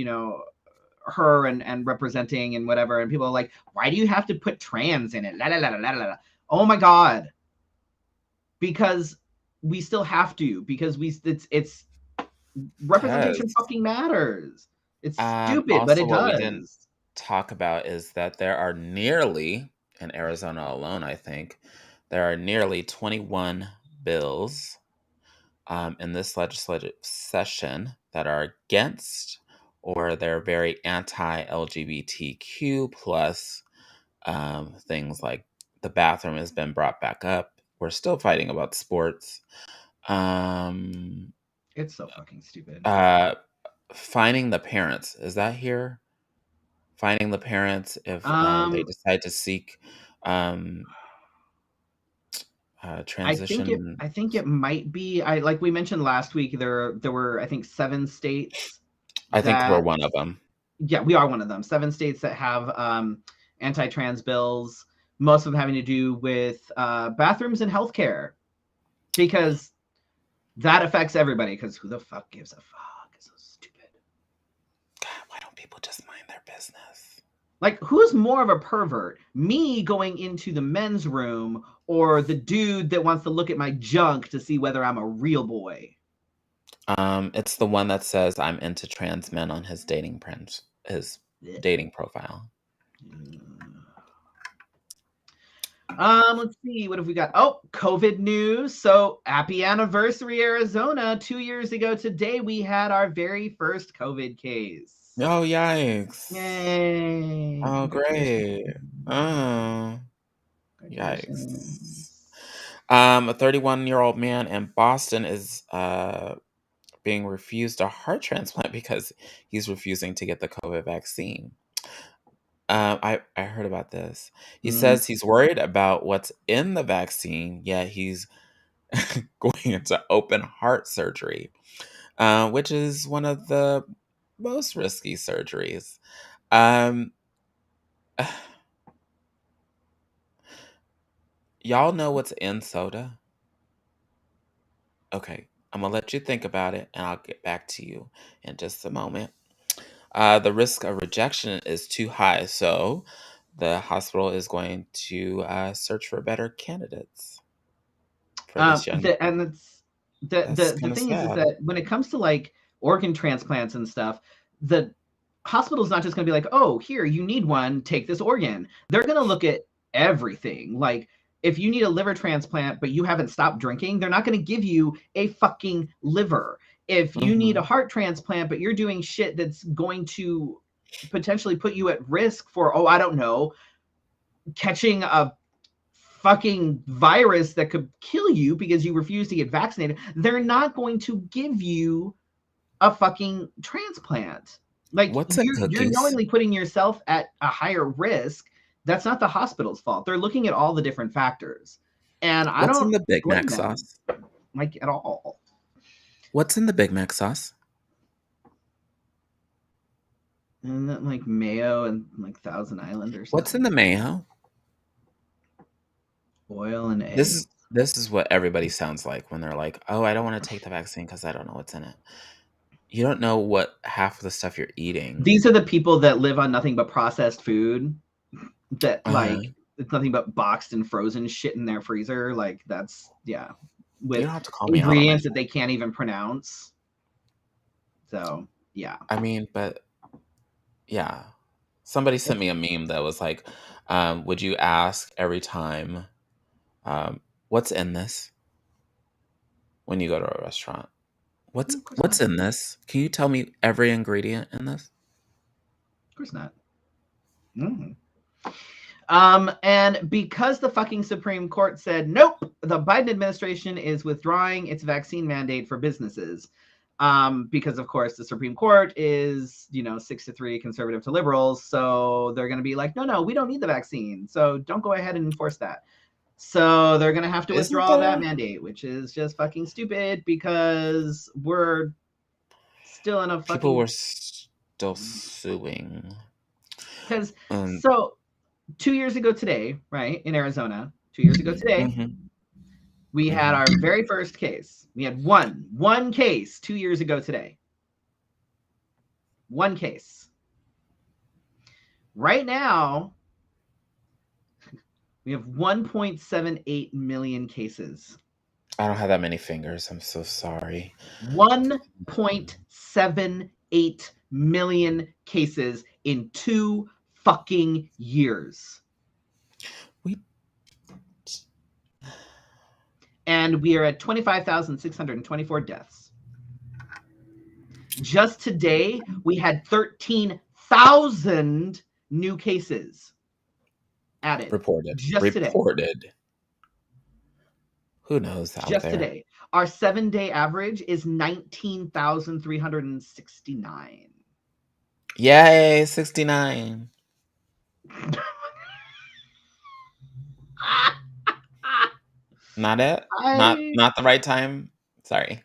her and representing and whatever, and people are like, why do you have to put trans in it? La, la, la, la, la, la. Oh my god, because we still have to, because it's representation Because fucking matters. It's stupid, but also it what we didn't does. talk about is that there are nearly, in Arizona alone, I think, there are nearly 21 bills in this legislative session that are against or they're very anti-LGBTQ plus things like the bathroom has been brought back up. We're still fighting about sports. Um, It's so fucking stupid. uh, finding the parents, is that here? Finding the parents if they Um, decide to seek um, transition. I think it might be. I like we mentioned last week. There were, I think, 7 states I think we're that, one of them. yeah, we are one of them. 7 states that have anti-trans bills. Most of them having to do with bathrooms and healthcare, because that affects everybody. Because who the fuck gives a fuck? It's so stupid. God, why don't people just mind their business? Like, who's more of a pervert? Me going into the men's room, or the dude that wants to look at my junk to see whether I'm a real boy? It's the one that says I'm into trans men on his Blech. dating profile. Let's see. What have we got? Oh, COVID news. So happy anniversary, Arizona. 2 years ago today, we had our very first COVID case. Oh, yikes. Yay. Oh, Congratulations. great. Oh, yikes. Congratulations. A 31-year-old man in Boston is being refused a heart transplant because he's refusing to get the COVID vaccine. I heard about this. He Mm. says he's worried about what's in the vaccine, yet he's going into open heart surgery, which is one of the most risky surgeries. Um, y'all know what's in soda? Okay, I'm gonna let you think about it and I'll get back to you in just a moment. The risk of rejection is too high, so the hospital is going to search for better candidates for this young the lady. and it's That's the kind of thing is sad. that when it comes to like organ transplants and stuff, the hospital's not just going to be like, oh, here, you need one, take this organ. They're going to look at everything. Like, if you need a liver transplant but you haven't stopped drinking, they're not going to give you a fucking liver. If you need a Hmm. heart transplant but you're doing shit that's going to potentially put you at risk for, oh, I don't know, catching a fucking virus that could kill you because you refuse to get vaccinated, they're not going to give you a fucking transplant. Like, What's in you're cookies? knowingly putting yourself at a higher risk. That's not the hospital's fault. They're looking at all the different factors. And I What's in don't the Big blame Mac them, sauce? like, at all. What's in the Big Mac sauce? Isn't that like mayo and like Thousand Island or What's in something? the mayo? Oil and This egg. is this is what everybody sounds like when they're like, "Oh, I don't want to take the vaccine because I don't know what's in it." You don't know what half of the stuff you're eating. These are the people that live on nothing but processed food, that Uh-huh. like it's nothing but boxed and frozen shit in their freezer. Like, that's, yeah, You with don't have to call me out on my ingredients that food. they can't even pronounce. So yeah. I mean, but yeah. Somebody sent me a meme that was like, would you ask every time, what's in this when you go to a restaurant? No, of course not. What's in this? Can you tell me every ingredient in this? Of course not. Mm. And because the fucking Supreme Court said, nope, the Biden administration is withdrawing its vaccine mandate for businesses. Because of course the Supreme Court is, 6-3 conservative to liberals. So they're going to be like, no, we don't need the vaccine. So don't go ahead and enforce that. So they're going to have to Isn't withdraw that there? mandate, which is just fucking stupid because we're still in a People fucking, were still suing. because Um, so 2 years ago today, right, in Arizona, 2 years ago today, mhm, we had mhm. our very first case. We had one case 2 years ago today. One case. Right now, we have 1.78 million cases. I don't have that many fingers. I'm so sorry. 1.78 million cases in 2 fucking years. We And we are at 25,624 deaths. Just today, we had 13,000 new cases added. reported. Just today. Reported. Who knows out Just there? today. Our 7-day average is 19,369. Yay, 69. Not it? I Not the right time? Sorry.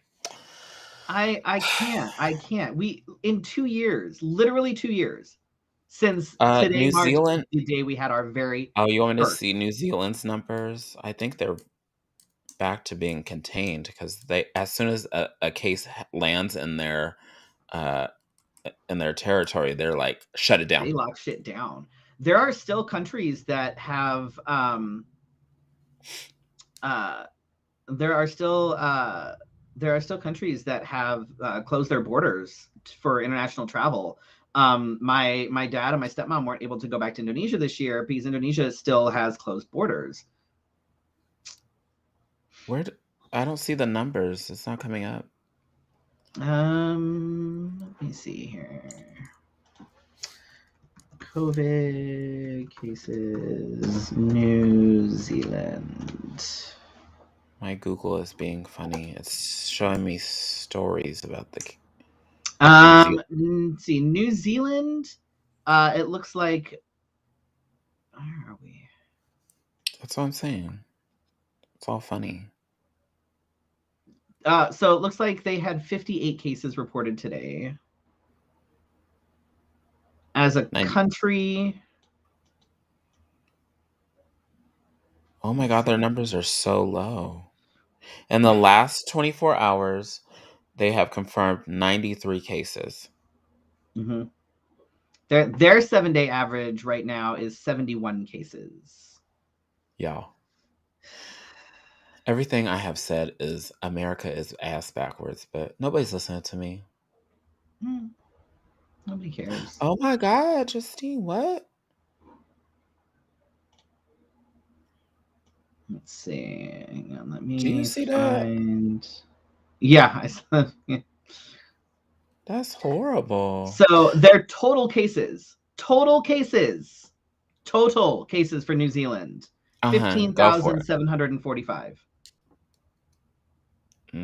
I can't. We, in 2 years, literally 2 years, since today New marks Zealand. the day we had our very Oh, you want me to first. see New Zealand's numbers? I think they're back to being contained because they, as soon as a case lands uh in their territory, they're like shut it down. They lock shit down. There are still countries that have uh there are still countries that have closed their borders for international travel. My dad and my stepmom weren't able to go back to Indonesia this year because Indonesia still has closed borders. Where I don't see the numbers. It's not coming up. Let me see here. COVID cases, New Zealand. My Google is being funny. It's showing me stories about the New Zealand. Let's see, New Zealand. It looks like, where are we? That's what I'm saying. It's all funny. So it looks like they had 58 cases reported today. As a Nine. country, Oh my God, their numbers are so low. In the last 24 hours, they have confirmed 93 cases. mm-hmm. Their 7-day average right now is 71 cases. Y'all. Everything I have said is America is ass backwards, but nobody's listening to me. Nobody cares. Oh my God, Justine, what? Let's see. Hang on, let Do you me see that? find. Yeah, I saw. Yeah. That's horrible. So their total cases for New Zealand, Go for it. 15,745.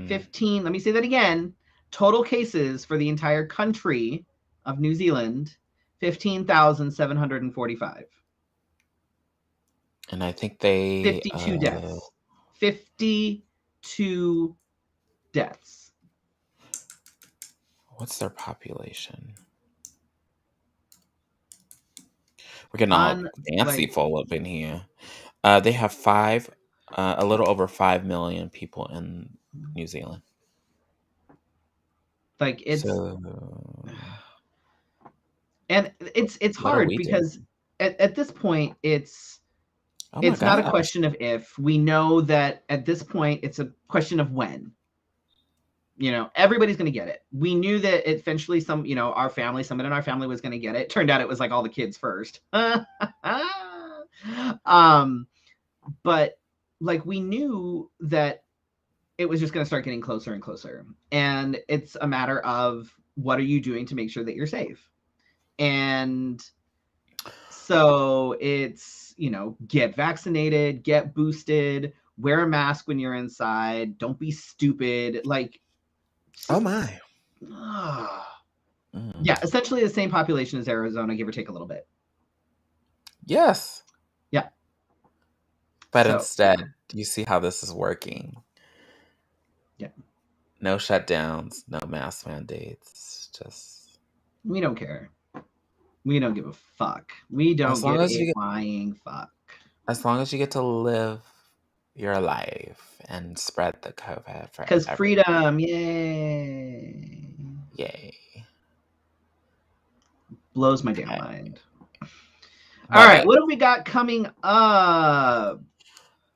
15, let me say that again. Total cases for the entire country of New Zealand, 15,745. And I think they 52 deaths. 52 deaths. What's their population? We're getting all fancy full up in here. They have a little over 5 million people in New Zealand. Like it's So, and it's what are hard we because doing? at this point it's Oh my not a gosh. question of if. We know that at this point it's a question of when. You know, everybody's going to get it. We knew that eventually someone in our family was going to get it. Turned out it was like all the kids first. But like we knew that it was just going to start getting closer and closer. And it's a matter of what are you doing to make sure that you're safe? And so it's, get vaccinated, get boosted, wear a mask when you're inside, don't be stupid. Like, Oh my. Yeah, essentially the same population as Arizona, give or take a little bit. Yes. Yeah. But instead, do you see how this is working? Yeah. No shutdowns, no mask mandates. Just we don't care. We don't give a fuck. We don't give a flying fuck. As long as you get to live your life and spread the COVID for because freedom, yay. Yay. Blows my damn mind. All right, what have we got coming up?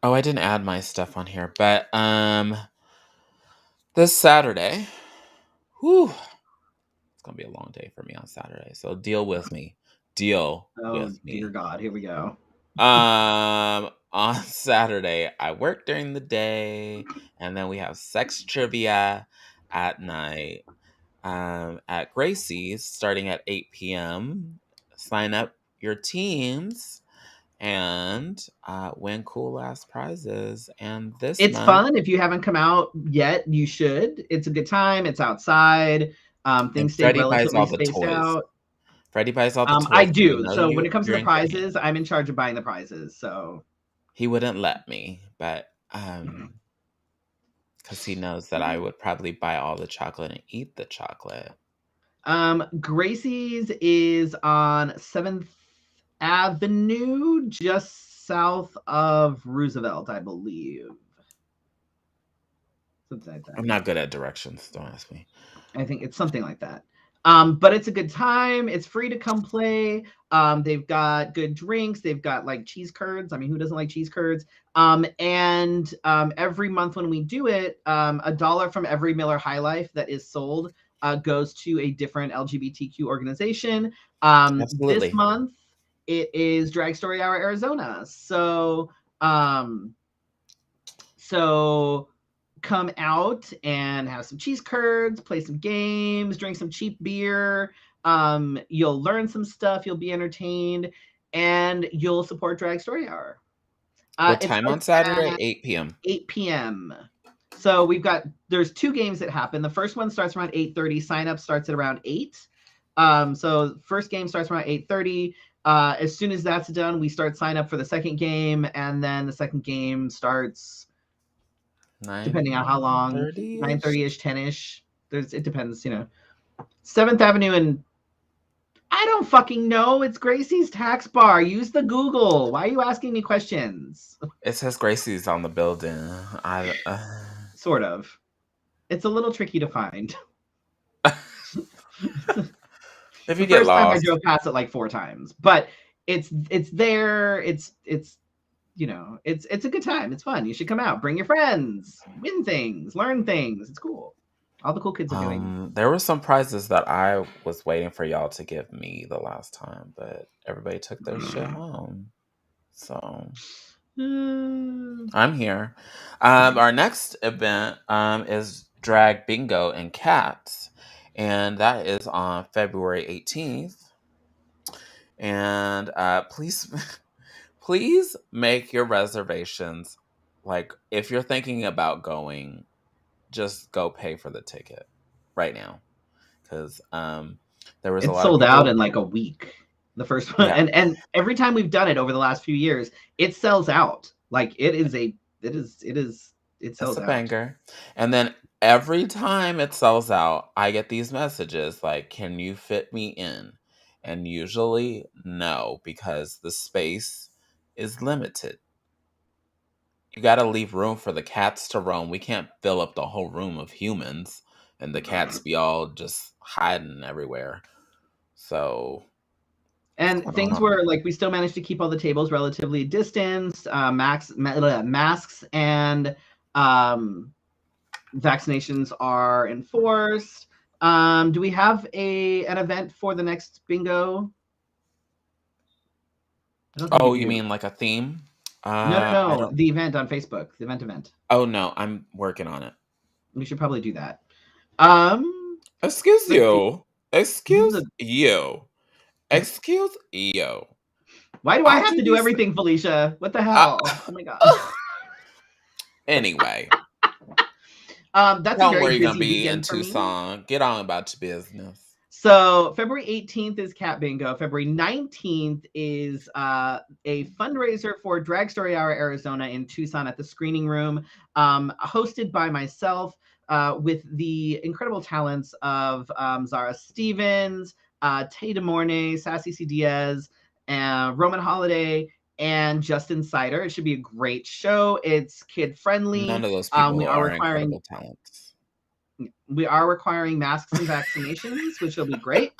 Oh, I didn't add my stuff on here, but this Saturday, whew, it's gonna be a long day for me on Saturday. So deal with me. Deal with me. Dear God, here we go. On Saturday, I work during the day, and then we have sex trivia at night. At Gracie's, starting at 8 p.m. Sign up your teams and win cool ass prizes. And this month, fun. If you haven't come out yet, you should. It's a good time. It's outside. Things stay relatively spaced out. Freddie buys all the toys. I do. So when it comes to the prizes, I'm in charge of buying the prizes. So he wouldn't let me, but because he knows that I would probably buy all the chocolate and eat the chocolate. Gracie's is on 7th Avenue, just south of Roosevelt, I believe. Something like that. I'm not good at directions. Don't ask me. I think it's something like that. But it's a good time. It's free to come play. They've got good drinks. They've got like cheese curds. I mean, who doesn't like cheese curds? And every month when we do it, $1 from every Miller High Life that is sold goes to a different LGBTQ organization. This month it is Drag Story Hour Arizona. So come out and have some cheese curds, play some games, drink some cheap beer. You'll learn some stuff, you'll be entertained, and you'll support Drag Story Hour. What time on Saturday? 8 p.m. 8 p.m. So there's 2 games that happen. The first one starts around 8:30. Sign up starts at around 8. So first game starts around 8:30. As soon as that's done, we start sign up for the second game, and then the second game starts depending on how long, 9:30ish, 10ish. It depends, 7th Avenue and I don't fucking know. It's Gracie's Tax Bar. Use the Google. Why are you asking me questions? It says Gracie's on the building. Sort of. It's a little tricky to find. If The you get first time I lost. drove past it like 4 times, but it's there. It's you know, it's a good time. It's fun. You should come out. Bring your friends. Win things. Learn things. It's cool. All the cool kids are doing. There were some prizes that I was waiting for y'all to give me the last time, but everybody took their shit home. So I'm here. Our next event is Drag Bingo and Cats, and that is on February 18th. And please, please make your reservations. Like, if you're thinking about going, just go pay for the ticket right now, because there was a It's lot of sold out people. in like a week. The first one, Yeah, and every time we've done it over the last few years, it sells out. Like it it's sells a out. banger. And then every time it sells out, I get these messages like, "Can you fit me in?" And usually, no, because the space is limited. You got to leave room for the cats to roam. We can't fill up the whole room of humans and the cats be all just hiding everywhere. So, what's And going things on? were like we still managed to keep all the tables relatively distanced. Masks and vaccinations are enforced. Do we have an event for the next bingo? I don't think we Oh, you do. mean like a theme? No, no, I no. don't. The event on Facebook. The event. Oh no, I'm working on it. We should probably do that. Um, Excuse let's see. you. This is Excuse a. you. Excuse you. Why do I I'll have do to do these. everything, Felicia? What the Uh, hell? Oh my god. anyway, That's a tell them very where you're gonna busy be in weekend for me. Tucson. Get on about your business. So February 18th is Cat Bingo. February 19th is a fundraiser for Drag Story Hour Arizona in Tucson at the Screening Room, hosted by myself with the incredible talents of Zara Stevens, Tay DeMornay, Sassy C. Diaz, Roman Holiday, and Justin Sider. It should be a great show. It's kid None friendly. of those people We are are requiring incredible talents. masks and vaccinations, which will be great.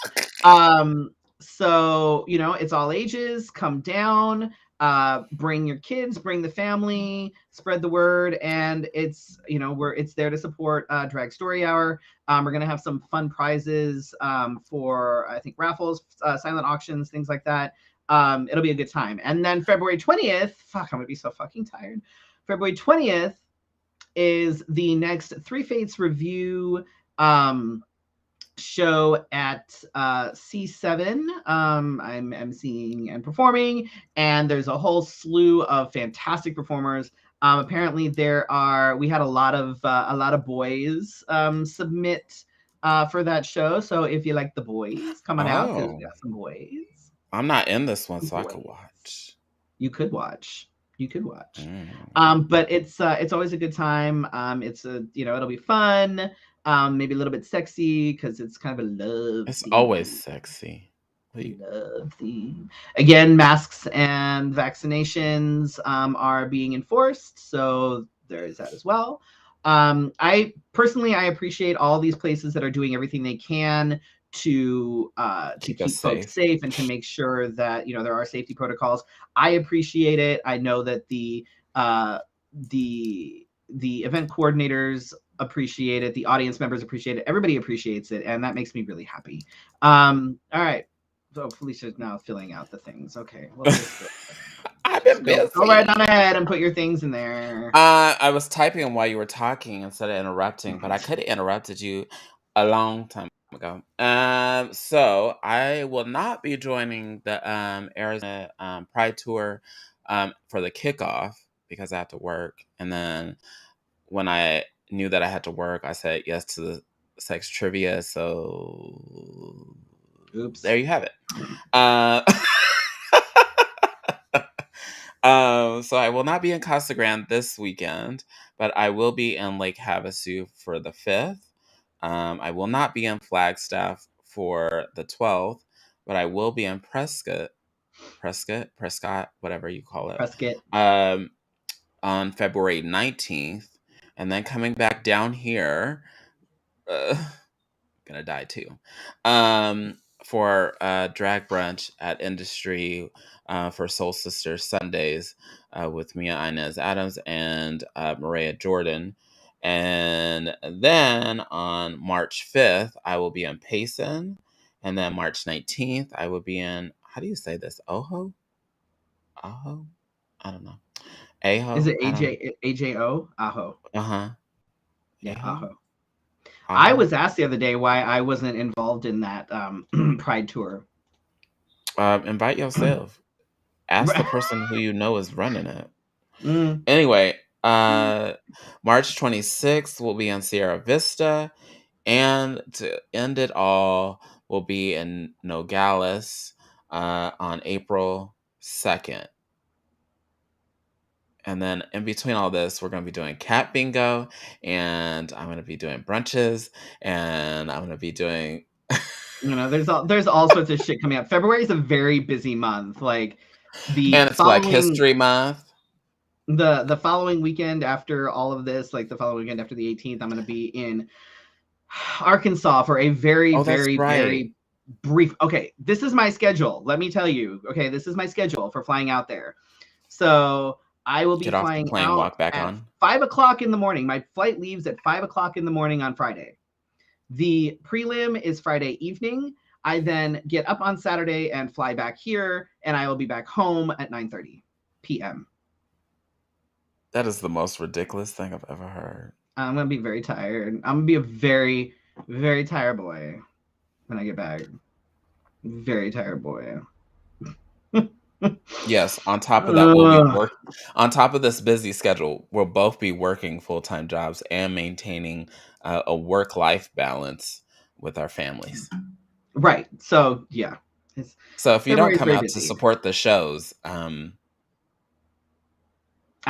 So you know, it's all ages. Come down, bring your kids, bring the family, spread the word, and it's it's there to support Drag Story Hour. We're gonna have some fun prizes for I think raffles, silent auctions, things like that. It'll be a good time. And then February 20th, fuck, I'm gonna be so fucking tired. February 20th is the next Three Fates review show at C7. I'm emceeing and performing, and there's a whole slew of fantastic performers. Apparently, we had a lot of boys submit for that show. So if you like the boys, come on out because we Oh, got some boys. I'm not in this one, Some so I could boys. watch. You could watch. You could watch. Mm. But it's always a good time. It's it'll be fun. Maybe a little bit sexy because it's kind of a love It's always theme. sexy. Love theme. Again, masks and vaccinations are being enforced, so there is that as well. I personally appreciate all these places that are doing everything they can to Keep us keep folks safe. safe and to make sure that there are safety protocols. I appreciate it. I know that uh, the event coordinators appreciate it. The audience members appreciate it. Everybody appreciates it, and that makes me really happy. All right. So Felicia's now filling out the things. Okay, well, I've just been go right on busy. ahead and put your things in there. I was typing while you were talking instead of interrupting, but I could have interrupted you a long time ago. So I will not be joining the Arizona Pride Tour for the kickoff because I have to work. And then when I knew that I had to work, I said yes to the sex trivia. So Oops. there you have it. So I will not be in Casa Grande this weekend, but I will be in Lake Havasu for the 5th. I will not be in Flagstaff for the 12th, but I will be in Prescott, whatever you call it, Prescott. um, on February 19th, and then coming back down here, gonna die too. for drag brunch at Industry for Soul Sisters Sundays with Mia Inez Adams and Maria Jordan. And then on March 5th, I will be in Payson. And then March 19th, I will be in, how do you say this? Oho? Aho? I don't know. Is Aho? it I don't. AJO? Aho. Uh-huh. Yeah, Aho? Aho. I Aho? was asked the other day why I wasn't involved in that Pride tour. Invite yourself. Ask the person who you know is running it. Mm. Anyway, March 26th will be in Sierra Vista. And to end it all, we'll be in Nogales on April 2nd. And then in between all this, we're going to be doing cat bingo, and I'm going to be doing brunches, and I'm going to be doing. There's all sorts of shit coming up. February is a very busy month. Like the And it's Black following History Month. the following weekend after all of this, like the following weekend after the 18th, I'm going to be in Arkansas for a very, Oh, that's very, right. very brief. Okay, this is my schedule. Let me tell you. Okay, this is my schedule for flying out there. So I will be Get off the flying plane, out walk back at on. 5 o'clock in the morning. My flight leaves at 5 o'clock in the morning on Friday. The prelim is Friday evening. I then get up on Saturday and fly back here, and I will be back home at 9:30 p.m. That is the most ridiculous thing I've ever heard. I'm gonna be very tired. I'm gonna be a very, very tired boy when I get back. Very tired boy. Yes, on top of that, we'll be on top of this busy schedule, we'll both be working full-time jobs and maintaining a work-life balance with our families. Right. So yeah, So if you don't February is come very out to busy. support the shows, I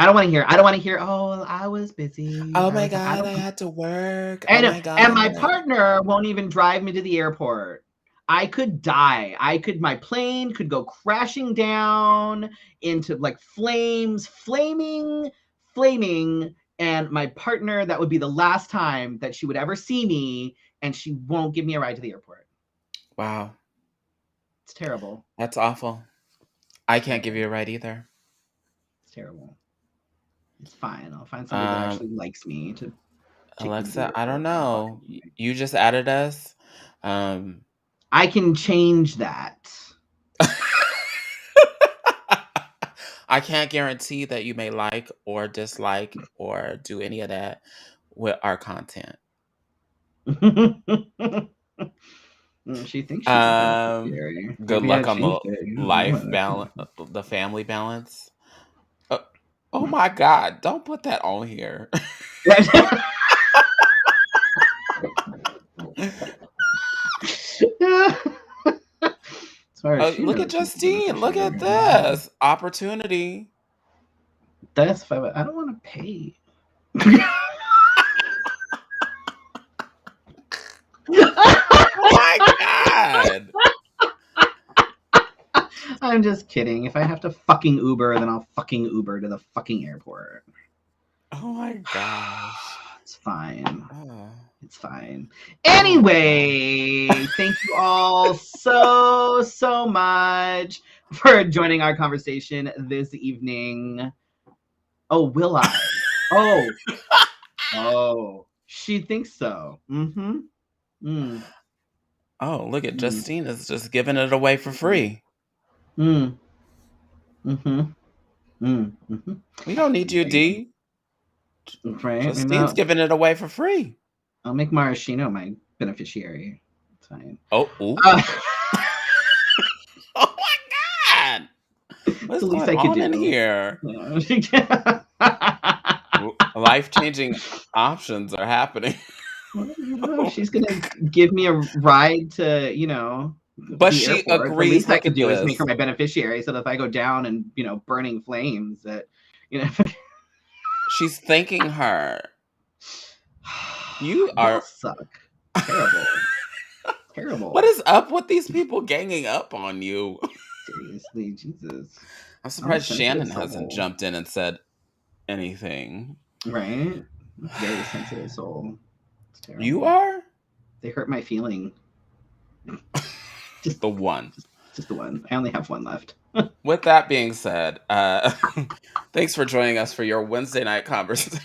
don't want to hear. I don't want to hear. Oh, I was busy. oh I my was. I god, I don't. had to work. Oh And my and my god. partner won't even drive me to the airport. I could die. My plane could go crashing down into like flames, flaming, and my partner, that would be the last time that she would ever see me, and she won't give me a ride to the airport. Wow. It's terrible. That's awful. I It's can't give terrible. you a ride either. It's terrible. It's fine. I'll find somebody that actually likes me to take me to the Alexa, I don't airport and know. fucking me. You just added us. Um I can change that. I can't guarantee that you may like or dislike or do any of that with our content. She thinks she's a beneficiary. Good Maybe I luck on the changed life it. balance, the family balance. Oh my God! Don't put that on here. Sorry, she Look at knows she's a Justine. Look at beneficiary. this opportunity. That's fine. I don't want to pay. Oh my God! I'm just kidding. If I have to fucking Uber, then I'll fucking Uber to the fucking airport. Oh my gosh! It's fine. Oh. It's fine. Oh, Anyway, thank you all so much for joining our conversation this evening. Oh, will I? Oh, she thinks so. Mm-hmm. Mm. oh, look at Mm. Justine is just giving it away for free. Mm. Mm-hmm. Mm. Mm-hmm. We don't need you, D. Right? Justine's giving it away for free. I'll make Maraschino my beneficiary. It's fine. Oh, ooh. Oh my God! It's What's the least going I could on in do. here? Yeah. Life-changing options are happening. Well, she's gonna give me a ride to, But the she airport. The agrees. least I Look could at do is make this. her my beneficiary, so that if I go down and burning flames, that She's thanking her. You y'all are. suck. Terrible. Terrible. What is up with these people ganging up on you? Seriously, Jesus. I'm I'm a surprised sensitive Shannon hasn't soul. jumped in and said anything. Right? Very sensitive soul. It's You terrible. are? They hurt my feeling. The one. Just the one. I only have one left. With that being said, thanks for joining us for your Wednesday night conversation.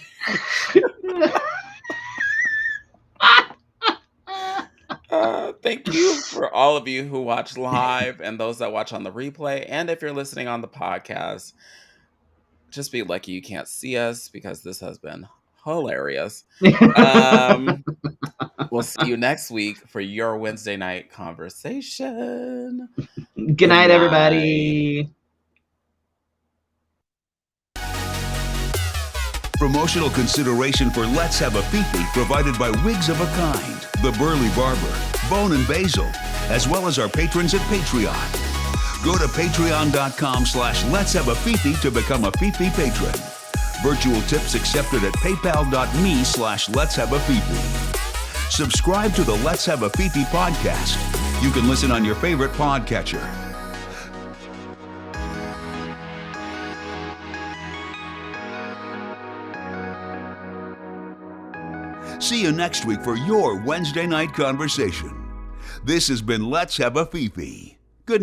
Thank you for all of you who watch live and those that watch on the replay. And if you're listening on the podcast, just be lucky you can't see us because this has been hilarious. We'll see you next week for your Wednesday night conversation. Good night, everybody. Promotional consideration for Let's Have a Fefe provided by Wigs of a Kind, The Burley Barber, Bone and Basil, as well as our patrons at Patreon. Go to patreon.com/Let's Have a Fefe to become a Fefe patron. Virtual tips accepted at paypal.me/Let's Have a Fefe. Subscribe to the Let's Have a Fefe podcast. You can listen on your favorite podcatcher. See you next week for your Wednesday night conversation. This has been Let's Have a Fefe.